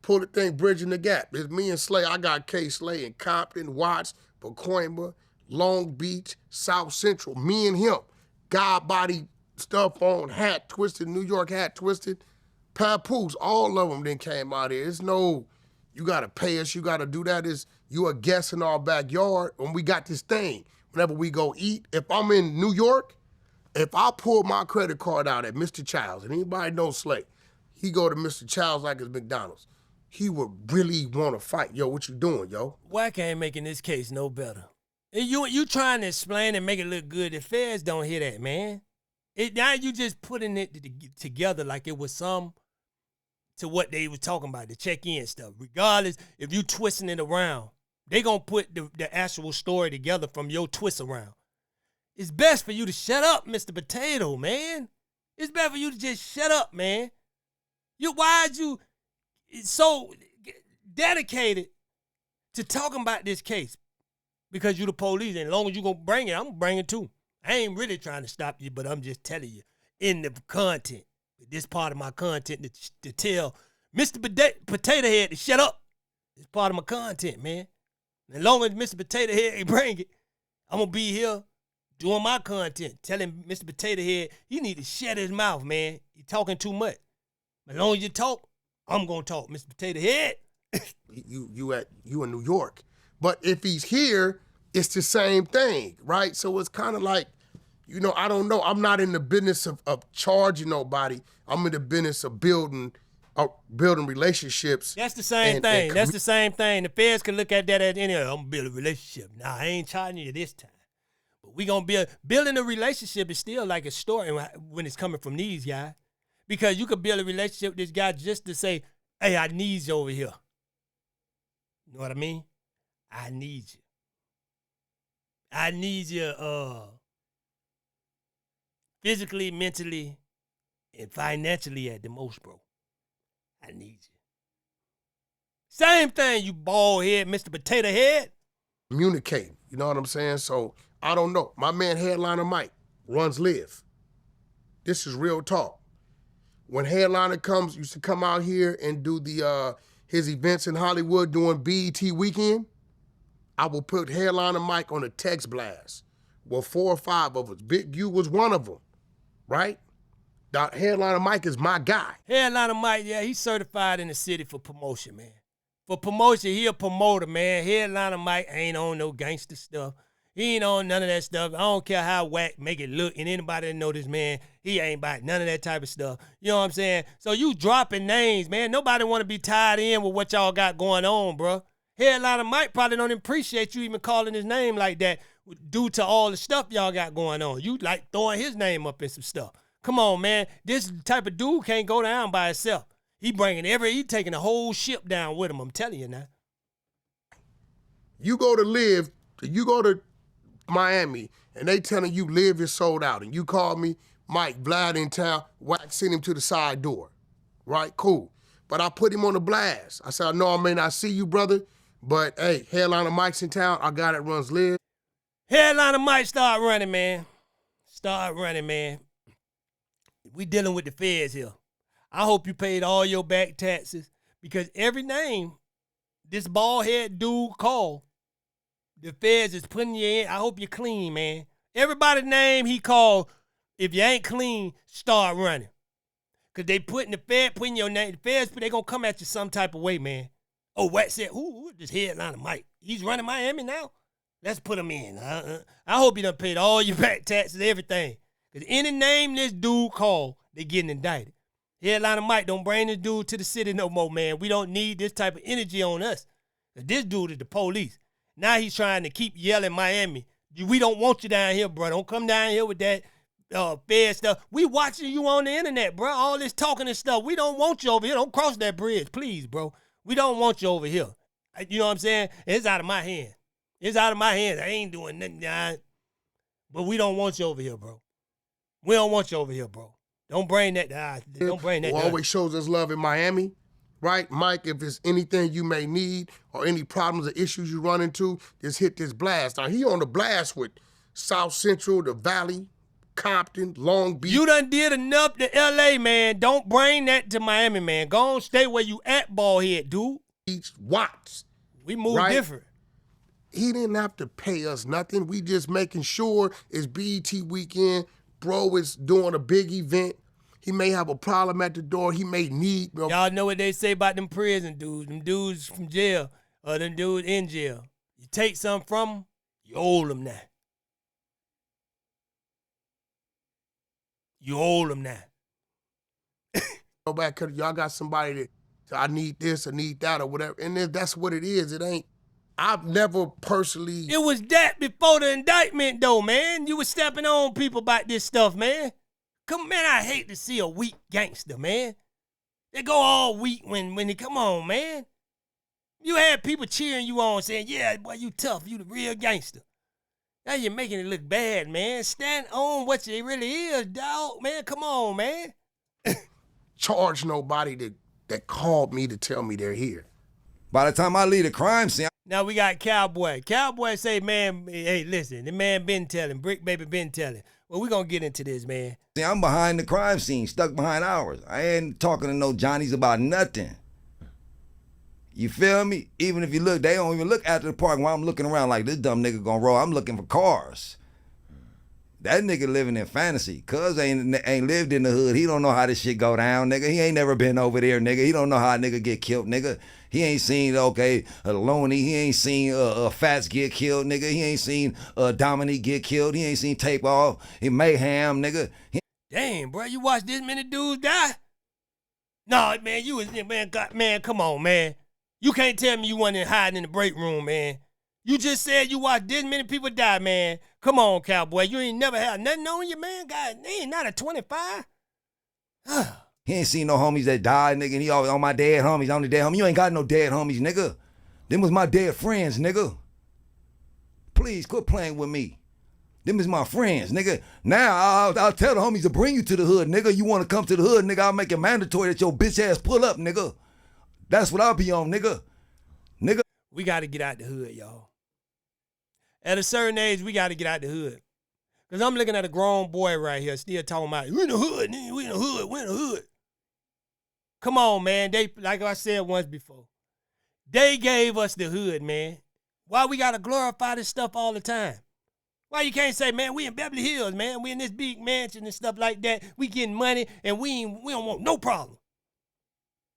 pull the thing, bridging the gap. It's me and Slay. I got K. Slay in Compton, Watts, Pacoima, Long Beach, South Central. Me and him. God body stuff on, hat twisted, New York hat twisted. Papoose, all of them then came out here. It's no, you got to pay us, you got to do that. Is you a guest in our backyard when we got this thing. Whenever we go eat, if I'm in New York, if I pull my credit card out at Mr. Childs, and anybody knows Slay, he go to Mr. Childs like it's McDonald's. He would really want to fight. Yo, what you doing, yo? Wack ain't making this case no better. And you trying to explain and make it look good. The feds don't hear that, man. Now you just putting it together like it was some to what they were talking about, the check-in stuff. Regardless, if you twisting it around, they gonna put the actual story together from your twist around. It's best for you to shut up, Mr. Potato, man. It's better for you to just shut up, man. Why'd you so dedicated to talking about this case? Because you the police, and as long as you gonna bring it, I'm gonna bring it too. I ain't really trying to stop you, but I'm just telling you in the content, this part of my content to tell Mr. Potato Head to shut up. It's part of my content, man. And as long as Mr. Potato Head ain't bring it, I'm gonna be here doing my content, telling Mr. Potato Head he need to shut his mouth, man. He talking too much. As long as you talk, I'm gonna talk, Mr. Potato Head. you in New York. But if he's here, it's the same thing, right? So it's kind of like, I don't know. I'm not in the business of charging nobody. I'm in the business of building relationships. That's the same thing. That's the same thing. The feds can look at that as I'm gonna build a relationship. Nah, I ain't charging you this time. But we gonna building a relationship is still like a story when it's coming from these guys. Because you could build a relationship with this guy just to say, hey, I need you over here. You know what I mean? I need you. I need you physically, mentally, and financially at the most, bro. I need you. Same thing, you bald head, Mr. Potato Head. Communicate, you know what I'm saying? So, I don't know. My man Headliner Mike runs Live. This is real talk. When Headliner used to come out here and do his events in Hollywood doing BET Weekend, I will put Headliner Mike on a text blast. Well, 4 or 5 of us. Big U was one of them, right? Headliner Mike is my guy. Headliner Mike, yeah, he's certified in the city for promotion, man. For promotion, he a promoter, man. Headliner Mike ain't on no gangster stuff. He ain't on none of that stuff. I don't care how whack make it look. And anybody that know this man, he ain't about none of that type of stuff. You know what I'm saying? So you dropping names, man. Nobody want to be tied in with what y'all got going on, bro. Headliner Mike probably don't appreciate you even calling his name like that due to all the stuff y'all got going on. You like throwing his name up in some stuff. Come on, man. This type of dude can't go down by himself. He taking the whole ship down with him, I'm telling you now. You go to Miami, and they telling you Live is sold out, and you call me, Mike, Vlad in town, Wack, send him to the side door. Right? Cool. But I put him on the blast. I said, I know I may not see you, brother, but hey, Headliner Mike's in town. I got it, runs Live. Headliner Mike, start running, man. Start running, man. We dealing with the feds here. I hope you paid all your back taxes because every name this bald head dude called, the feds is putting you in. I hope you're clean, man. Everybody's name he called, if you ain't clean, start running. Because they putting your name, the feds, they going to come at you some type of way, man. Oh, Wack said, who this Headliner Mike? He's running Miami now? Let's put him in. I hope you done paid all your back taxes, everything. Because any name this dude called, they getting indicted. Headliner Mike, don't bring this dude to the city no more, man. We don't need this type of energy on us. This dude is the police. Now he's trying to keep yelling Miami. We don't want you down here, bro. Don't come down here with that fed stuff. We watching you on the internet, bro. All this talking and stuff. We don't want you over here. Don't cross that bridge, please, bro. We don't want you over here. You know what I'm saying? It's out of my hand. It's out of my hands. I ain't doing nothing. But we don't want you over here, bro. We don't want you over here, bro. Don't bring that. Don't bring that. Who always shows us love in Miami, right? Mike, if there's anything you may need or any problems or issues you run into, just hit this blast. Now, he on the blast with South Central, the Valley, Compton, Long Beach. You done did enough to L.A., man. Don't bring that to Miami, man. Go on, stay where you at, bald head, dude. Beach, Watts. We move different. He didn't have to pay us nothing. We just making sure it's BET weekend. Bro is doing a big event. He may have a problem at the door. He may need. Y'all know what they say about them prison dudes, them dudes from jail, or them dudes in jail. You take something from them, you owe them now. You owe them now. Go back, cause y'all got somebody that I need this, I need that, or whatever. And then that's what it is. It ain't. I've never personally. It was that before the indictment, though, man. You was stepping on people about this stuff, man. Come, man, I hate to see a weak gangster, man. They go all weak when they come on, man. You had people cheering you on, saying, yeah, boy, you tough. You the real gangster. Now you're making it look bad, man. Stand on what you really is, dog. Man, come on, man. Charge nobody that called me to tell me they're here. By the time I leave the crime scene, Now we got Cowboy. Cowboy say, man, hey, listen, the man been telling, Bricc baby been telling. Well, we gonna get into this, man. see, I'm behind the crime scene, stuck behind ours. I ain't talking to no Johnnies about nothing. You feel me? Even if you look, they don't even look after the park while I'm looking around like this dumb nigga gonna roll. I'm looking for cars. That nigga living in fantasy. Cuz ain't lived in the hood. He don't know how this shit go down, nigga. He ain't never been over there, nigga. He don't know how a nigga get killed, nigga. He ain't seen, okay, a Loney. He ain't seen Fats get killed, nigga. He ain't seen Dominique get killed. He ain't seen Tape Off. He Mayhem, nigga. Damn, bro, you watch this many dudes die? No, man, you was, man, come on, man. You can't tell me you wasn't hiding in the break room, man. You just said you watched this many people die, man. Come on, Cowboy. You ain't never had nothing on you, man. God, they ain't not a 25. He ain't seen no homies that died, nigga. And he always on my dead homies, on the dead homie. You ain't got no dead homies, nigga. Them was my dead friends, nigga. Please quit playing with me. Them is my friends, nigga. Now I'll tell the homies to bring you to the hood, nigga. You want to come to the hood, nigga? I'll make it mandatory that your bitch ass pull up, nigga. That's what I'll be on, nigga. Nigga. We got to get out the hood, y'all. At a certain age, we got to get out the hood. Because I'm looking at a grown boy right here still talking about, we in the hood, nigga. We in the hood. We in the hood. Come on, man. They, like I said once before, they gave us the hood, man. Why we got to glorify this stuff all the time? Why you can't say, man, we in Beverly Hills, man. We in this big mansion and stuff like that. We getting money and we don't want no problem.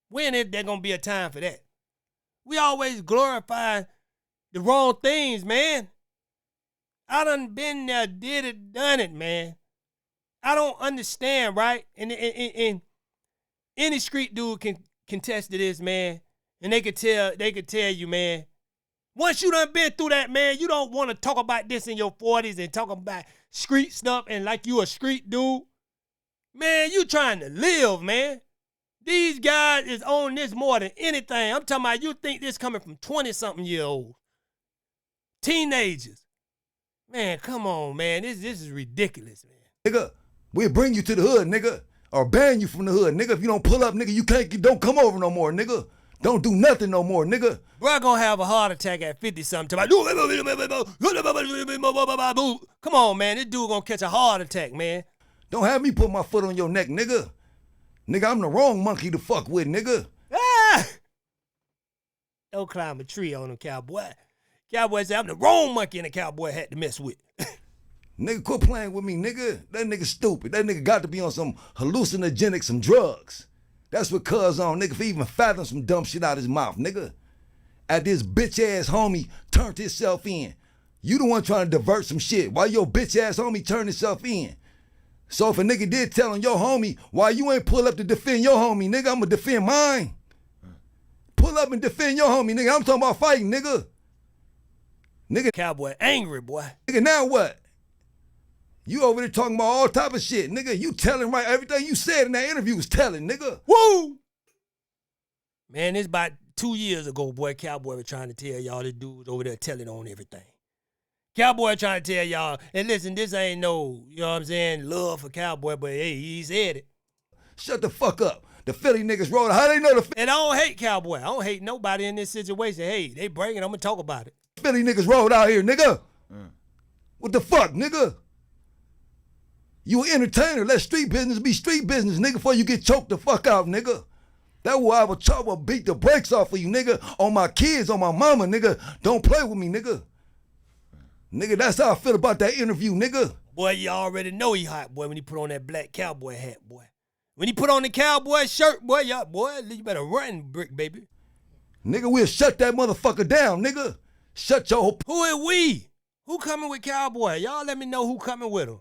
When is there going to be a time for that? We always glorify the wrong things, man. I done been there, did it, done it, man. I don't understand, right? And any street dude can contest to this, man. And they could tell you, man. Once you done been through that, man, you don't want to talk about this in your 40s and talk about street stuff and like you a street dude. Man, you trying to live, man. These guys is on this more than anything. I'm talking about you think this coming from 20-something-year-olds. Teenagers. Man, come on, man. This is ridiculous, man. Nigga, we'll bring you to the hood, nigga. Or ban you from the hood, nigga. If you don't pull up, nigga, you don't come over no more, nigga. Don't do nothing no more, nigga. Bro, gonna have a heart attack at 50-something. Come on, man. This dude gonna catch a heart attack, man. Don't have me put my foot on your neck, nigga. Nigga, I'm the wrong monkey to fuck with, nigga. Ah! Don't climb a tree on him, Cowboy. Cowboy said, I'm the wrong monkey in a cowboy hat to mess with. Nigga, quit playing with me, nigga. That nigga stupid. That nigga got to be on some hallucinogenic, some drugs. That's what cuz on, nigga, for even fathom some dumb shit out his mouth, nigga. At this bitch-ass homie turned himself in. You the one trying to divert some shit. Why your bitch-ass homie turned himself in? So if a nigga did tell on your homie, why you ain't pull up to defend your homie, nigga? I'ma defend mine. Pull up and defend your homie, nigga. I'm talking about fighting, nigga. Nigga. Cowboy angry, boy. Nigga, now what? You over there talking about all type of shit, nigga. You telling right everything you said in that interview was telling, nigga. Woo! Man, it's about 2 years ago, boy, Cowboy was trying to tell y'all this dude over there telling on everything. Cowboy trying to tell y'all, and listen, this ain't no, you know what I'm saying, love for Cowboy, but hey, he said it. Shut the fuck up. The Philly niggas rolled. How they know the And I don't hate Cowboy. I don't hate nobody in this situation. Hey, they bring it, I'm gonna talk about it. Philly niggas rolled out here, nigga? What the fuck, nigga? You an entertainer. Let street business be street business, nigga, before you get choked the fuck out, nigga. That's why I will beat the brakes off of you, nigga. On my kids, on my mama, nigga. Don't play with me, nigga. Nigga, that's how I feel about that interview, nigga. Boy, you already know he hot, boy, when he put on that black cowboy hat, boy. When he put on the Cowboy shirt, boy, you better run, Bricc, baby. Nigga, we'll shut that motherfucker down, nigga. Shut your whole... Who is we? Who coming with Cowboy? Y'all let me know who coming with him.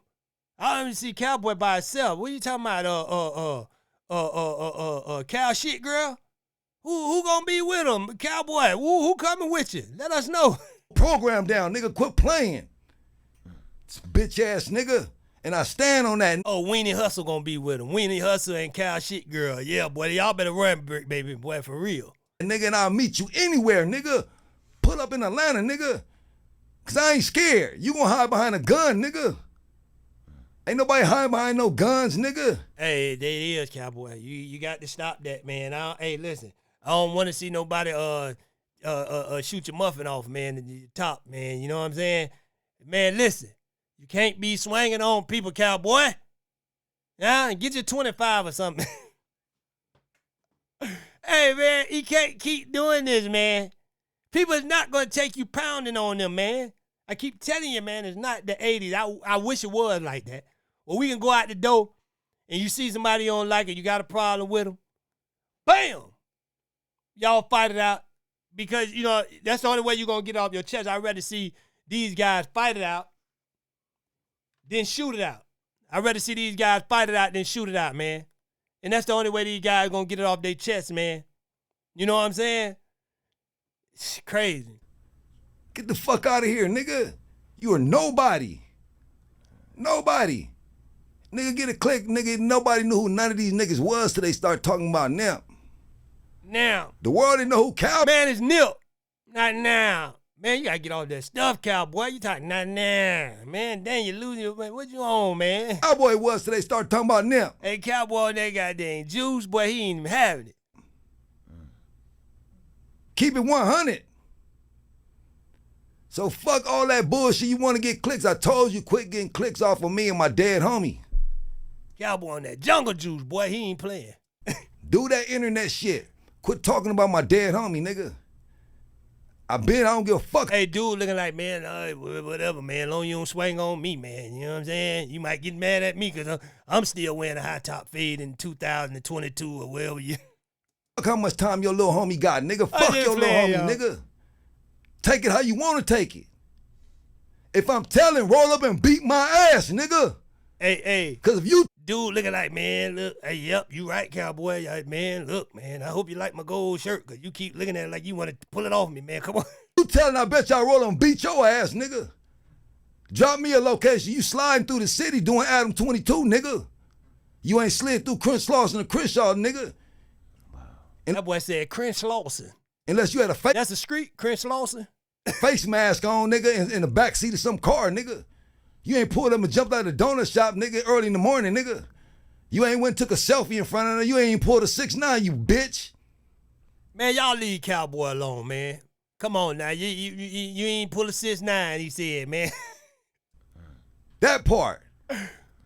I don't even see Cowboy by himself. What you talking about? Cow shit girl? Who gonna be with him? Cowboy, who coming with you? Let us know. Program down, nigga. Quit playing. It's bitch ass nigga. And I stand on that. Oh, Weenie Hustle gonna be with him. Weenie Hustle and Cow shit girl. Yeah, boy, y'all better run, Bricc, baby, boy, for real. Nigga, and I'll meet you anywhere, nigga. Pull up in Atlanta, nigga. Cause I ain't scared. You gonna hide behind a gun, nigga. Ain't nobody hiding behind no guns, nigga. Hey, there it is, Cowboy. You got to stop that, man. Hey, listen, I don't want to see nobody shoot your muffin off, man, at the top, man. You know what I'm saying? Man, listen, you can't be swinging on people, Cowboy. Nah, get your 25 or something. Hey, man, you can't keep doing this, man. People is not going to take you pounding on them, man. I keep telling you, man, it's not the 80s. I wish it was like that. Well, we can go out the door and you see somebody you don't like it, you got a problem with them. Bam! Y'all fight it out because, you know, that's the only way you're going to get it off your chest. I'd rather see these guys fight it out than shoot it out. I'd rather see these guys fight it out than shoot it out, man. And that's the only way these guys are going to get it off their chest, man. You know what I'm saying? It's crazy. Get the fuck out of here, nigga. You are nobody. Nobody. Nigga, get a click, nigga. Nobody knew who none of these niggas was till they start talking about Nip. Now. The world didn't know who Cowboy. Man, it's Nip. Not now. Man, you got to get all that stuff, Cowboy. You talking not now. Man, dang, you losing your... Man, what you on, man? Cowboy was till they start talking about Nip. Hey, Cowboy, that goddamn juice, boy, he ain't even having it. Keep it 100. So fuck all that bullshit. You want to get clicks? I told you, quit getting clicks off of me and my dead homie. Cowboy on that jungle juice, boy, he ain't playing. Do that internet shit. Quit talking about my dead homie, nigga. I don't give a fuck. Hey, dude looking like, man, whatever, man. As long as you don't swing on me, man. You know what I'm saying? You might get mad at me because I'm still wearing a high top fade in 2022 or wherever you... Fuck how much time your little homie got, nigga. Fuck your little homie, nigga. Take it how you want to take it. If I'm telling, roll up and beat my ass, nigga. Hey. Because if you... Dude looking like, man, look, hey, yep, you right, Cowboy. Man, look, man, I hope you like my gold shirt because you keep looking at it like you want to pull it off me, man. Come on. You telling, I bet y'all roll up and beat your ass, nigga. Drop me a location. You sliding through the city doing Adam 22, nigga. You ain't slid through Chris Lawson and Crenshaw, nigga. And that boy said Crenshaw Lawson. Unless you had a face. That's a street, Crenshaw Lawson. Face mask on, nigga, in the backseat of some car, nigga. You ain't pulled up and jumped out of the donut shop, nigga, early in the morning, nigga. You ain't went and took a selfie in front of her. You ain't even pulled a 6'9", you bitch. Man, y'all leave Cowboy alone, man. Come on now. You ain't pull a 6'9", he said, man. That part.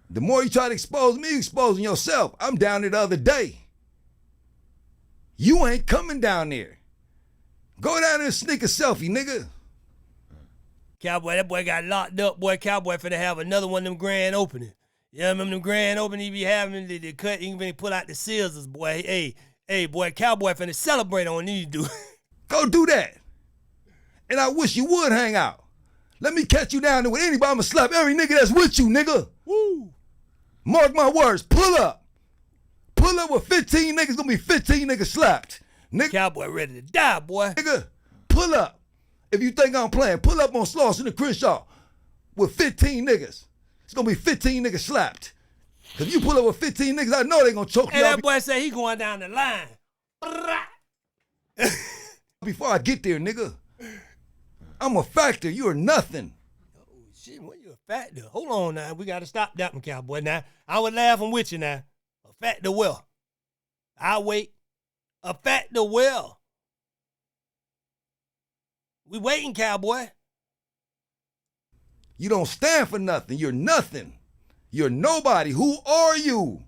The more you try to expose me, you exposing yourself. I'm down there the other day. You ain't coming down there. Go down there and sneak a selfie, nigga. Cowboy, that boy got locked up. Boy, Cowboy finna have another one of them grand openings. Yeah, remember them grand openings he be having the cut, he can pull out the scissors, boy. Hey, boy, Cowboy finna celebrate on these dudes. Go do that. And I wish you would hang out. Let me catch you down there with anybody. I'ma slap every nigga that's with you, nigga. Woo. Mark my words, pull up. Pull up with 15 niggas, gonna be 15 niggas slapped. Nigga. Cowboy ready to die, boy. Nigga, pull up. If you think I'm playing, pull up on Slauson and Crenshaw with 15 niggas. It's gonna be 15 niggas slapped. Cause you pull up with 15 niggas, I know they gonna choke you And out. that boy say he going down the line. Before I get there, nigga. I'm a factor, you are nothing. Oh, shit, what you a factor? Hold on now, we gotta stop that one, Cowboy. Now, I was laughing with you now. A factor well. I'll wait. A factor well. We waiting, Cowboy. You don't stand for nothing. You're nothing. You're nobody. Who are you?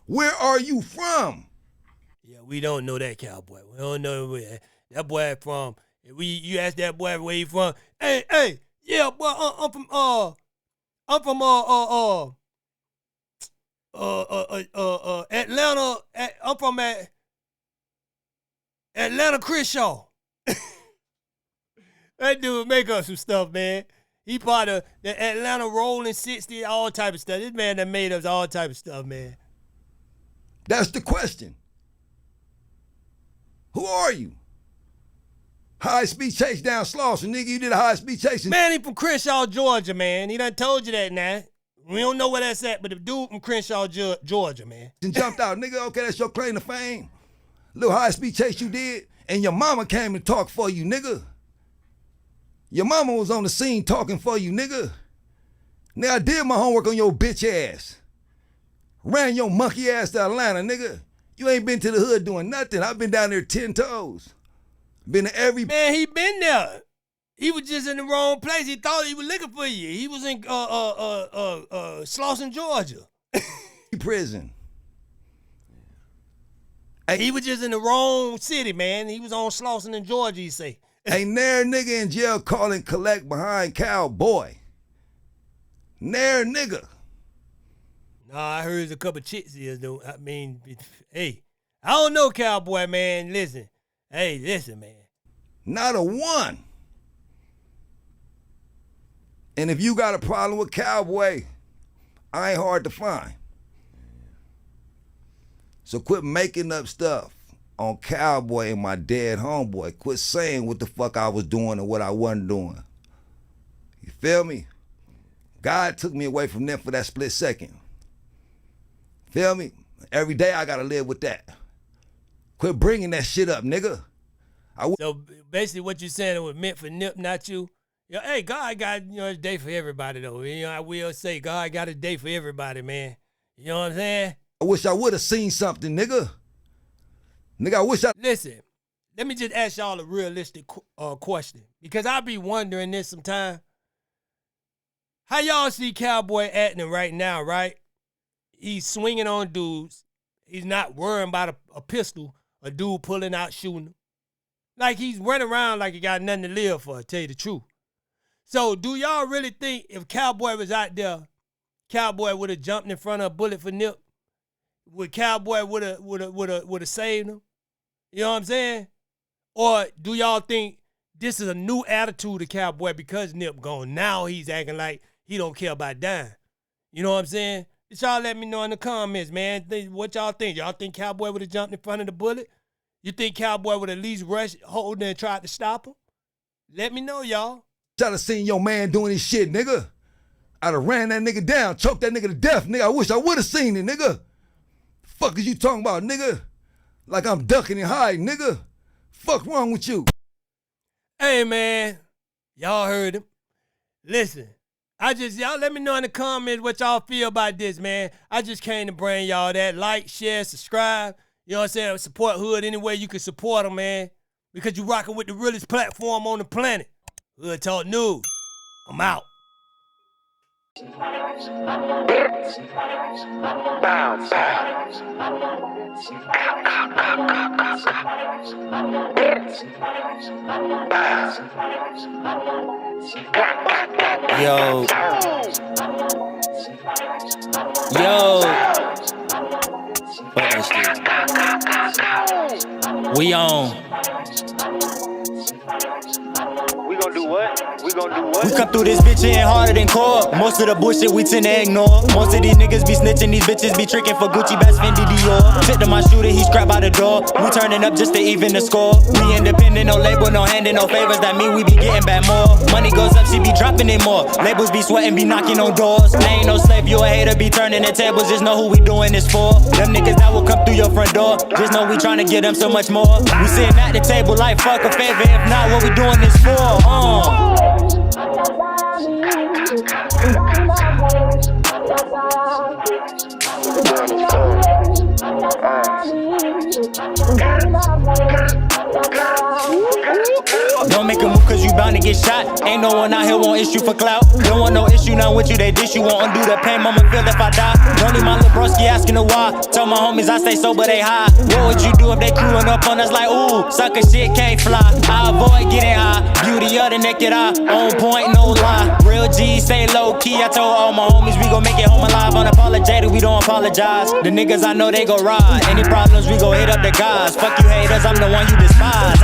Where are you from? Yeah, we don't know that, Cowboy. We don't know where that boy from. You ask that boy where he from. Hey, yeah, boy, I'm from Atlanta. I'm from Atlanta Crenshaw. That dude make up some stuff, man. He part of the Atlanta Rolling 60, all type of stuff. This man that made us all type of stuff, man. That's the question. Who are you? High-speed chase down Slauson. Nigga, you did a high-speed chase. Man, he from Crenshaw, Georgia, man. He done told you that now. We don't know where that's at, but the dude from Crenshaw, Georgia, man. And jumped out. Nigga, okay, that's your claim to fame. Little high-speed chase you did, and your mama came to talk for you, nigga. Your mama was on the scene talking for you, nigga. Now I did my homework on your bitch ass. Ran your monkey ass to Atlanta, nigga. You ain't been to the hood doing nothing. I've been down there 10 toes. Been to every... Man, he been there. He was just in the wrong place. He thought he was looking for you. He was in Slauson, Georgia. prison. He was just in the wrong city, man. He was on Slauson in Georgia, you say. Ain't ne'er nigga in jail calling collect behind Cowboy. Ne'er nigga. Nah, I heard there's a couple chicks here, though. I mean, hey, I don't know, Cowboy, man. Listen. Hey, listen, man. Not a one. And if you got a problem with Cowboy, I ain't hard to find. So quit making up stuff on Cowboy and my dead homeboy. Quit saying what the fuck I was doing and what I wasn't doing. You feel me? God took me away from them for that split second. Feel me? Every day I gotta live with that. Quit bringing that shit up, nigga. So basically what you're saying, it was meant for Nip, not you? Yeah, hey, God got, a day for everybody, though. I will say God got a day for everybody, man. You know what I'm saying? I wish I would have seen something, nigga. Nigga, I wish I... Listen, let me just ask y'all a realistic question. Because I be wondering this sometime. How y'all see Cowboy acting right now, right? He's swinging on dudes. He's not worrying about a pistol, a dude pulling out shooting him. Like he's running around like he got nothing to live for, to tell you the truth. So do y'all really think if Cowboy was out there, Cowboy would have jumped in front of a bullet for Nip? Would Cowboy would have saved him? You know what I'm saying? Or do y'all think this is a new attitude of Cowboy because Nip gone? Now he's acting like he don't care about dying. You know what I'm saying? Just y'all let me know in the comments, man. What y'all think? Y'all think Cowboy would have jumped in front of the bullet? You think Cowboy would at least rush, hold and try to stop him? Let me know, y'all. Should have seen your man doing his shit, nigga. I'd have ran that nigga down, choked that nigga to death, nigga. I wish I would have seen it, nigga. Fuck is you talking about, nigga? Like I'm ducking and hiding, nigga. Fuck wrong with you? Hey, man. Y'all heard him. Listen, y'all let me know in the comments what y'all feel about this, man. I just came to bring y'all that. Like, share, subscribe. You know what I'm saying? Support Hood any way you can support them, man. Because you rocking with the realest platform on the planet. Hood Talk News. I'm out. Yo. Fuck that shit. We on. We gon' do what? We come through this bitch hitting harder than core. Most of the bullshit we tend to ignore. Most of these niggas be snitching, these bitches be tricking for Gucci, Bass, Fendi, Dior. Tip to my shooter, he scrap out the door. We turning up just to even the score. We independent, no label, no handing, no favors. That mean we be getting back more. Money goes up, she be dropping it more. Labels be sweating, be knocking on doors. I ain't no slave, you a hater, be turning the tables. Just know who we doing this for. Them niggas that will come through your front door. Just know we tryna get them so much more. We sitting at the table like fuck a favor. If not, what we doing this for? Don't make a move cause you bound to get shot. Ain't no one out here want issue for clout. Don't want no issue, not with you, they dish you. Won't undo the pain, mama feel if I die. Don't need my little broski asking a why. Tell my homies I stay sober, they high. What would you do if they crewing up on us like, ooh, sucker shit can't fly. I avoid getting high, beauty of the naked eye. On point, no lie, real G, stay low key. I told all my homies we gon' make it home alive. Unapologetic, we we don't apologize. The niggas I know they go ride. Any problems, we go hit up the guys. Fuck you haters, I'm the one you despise.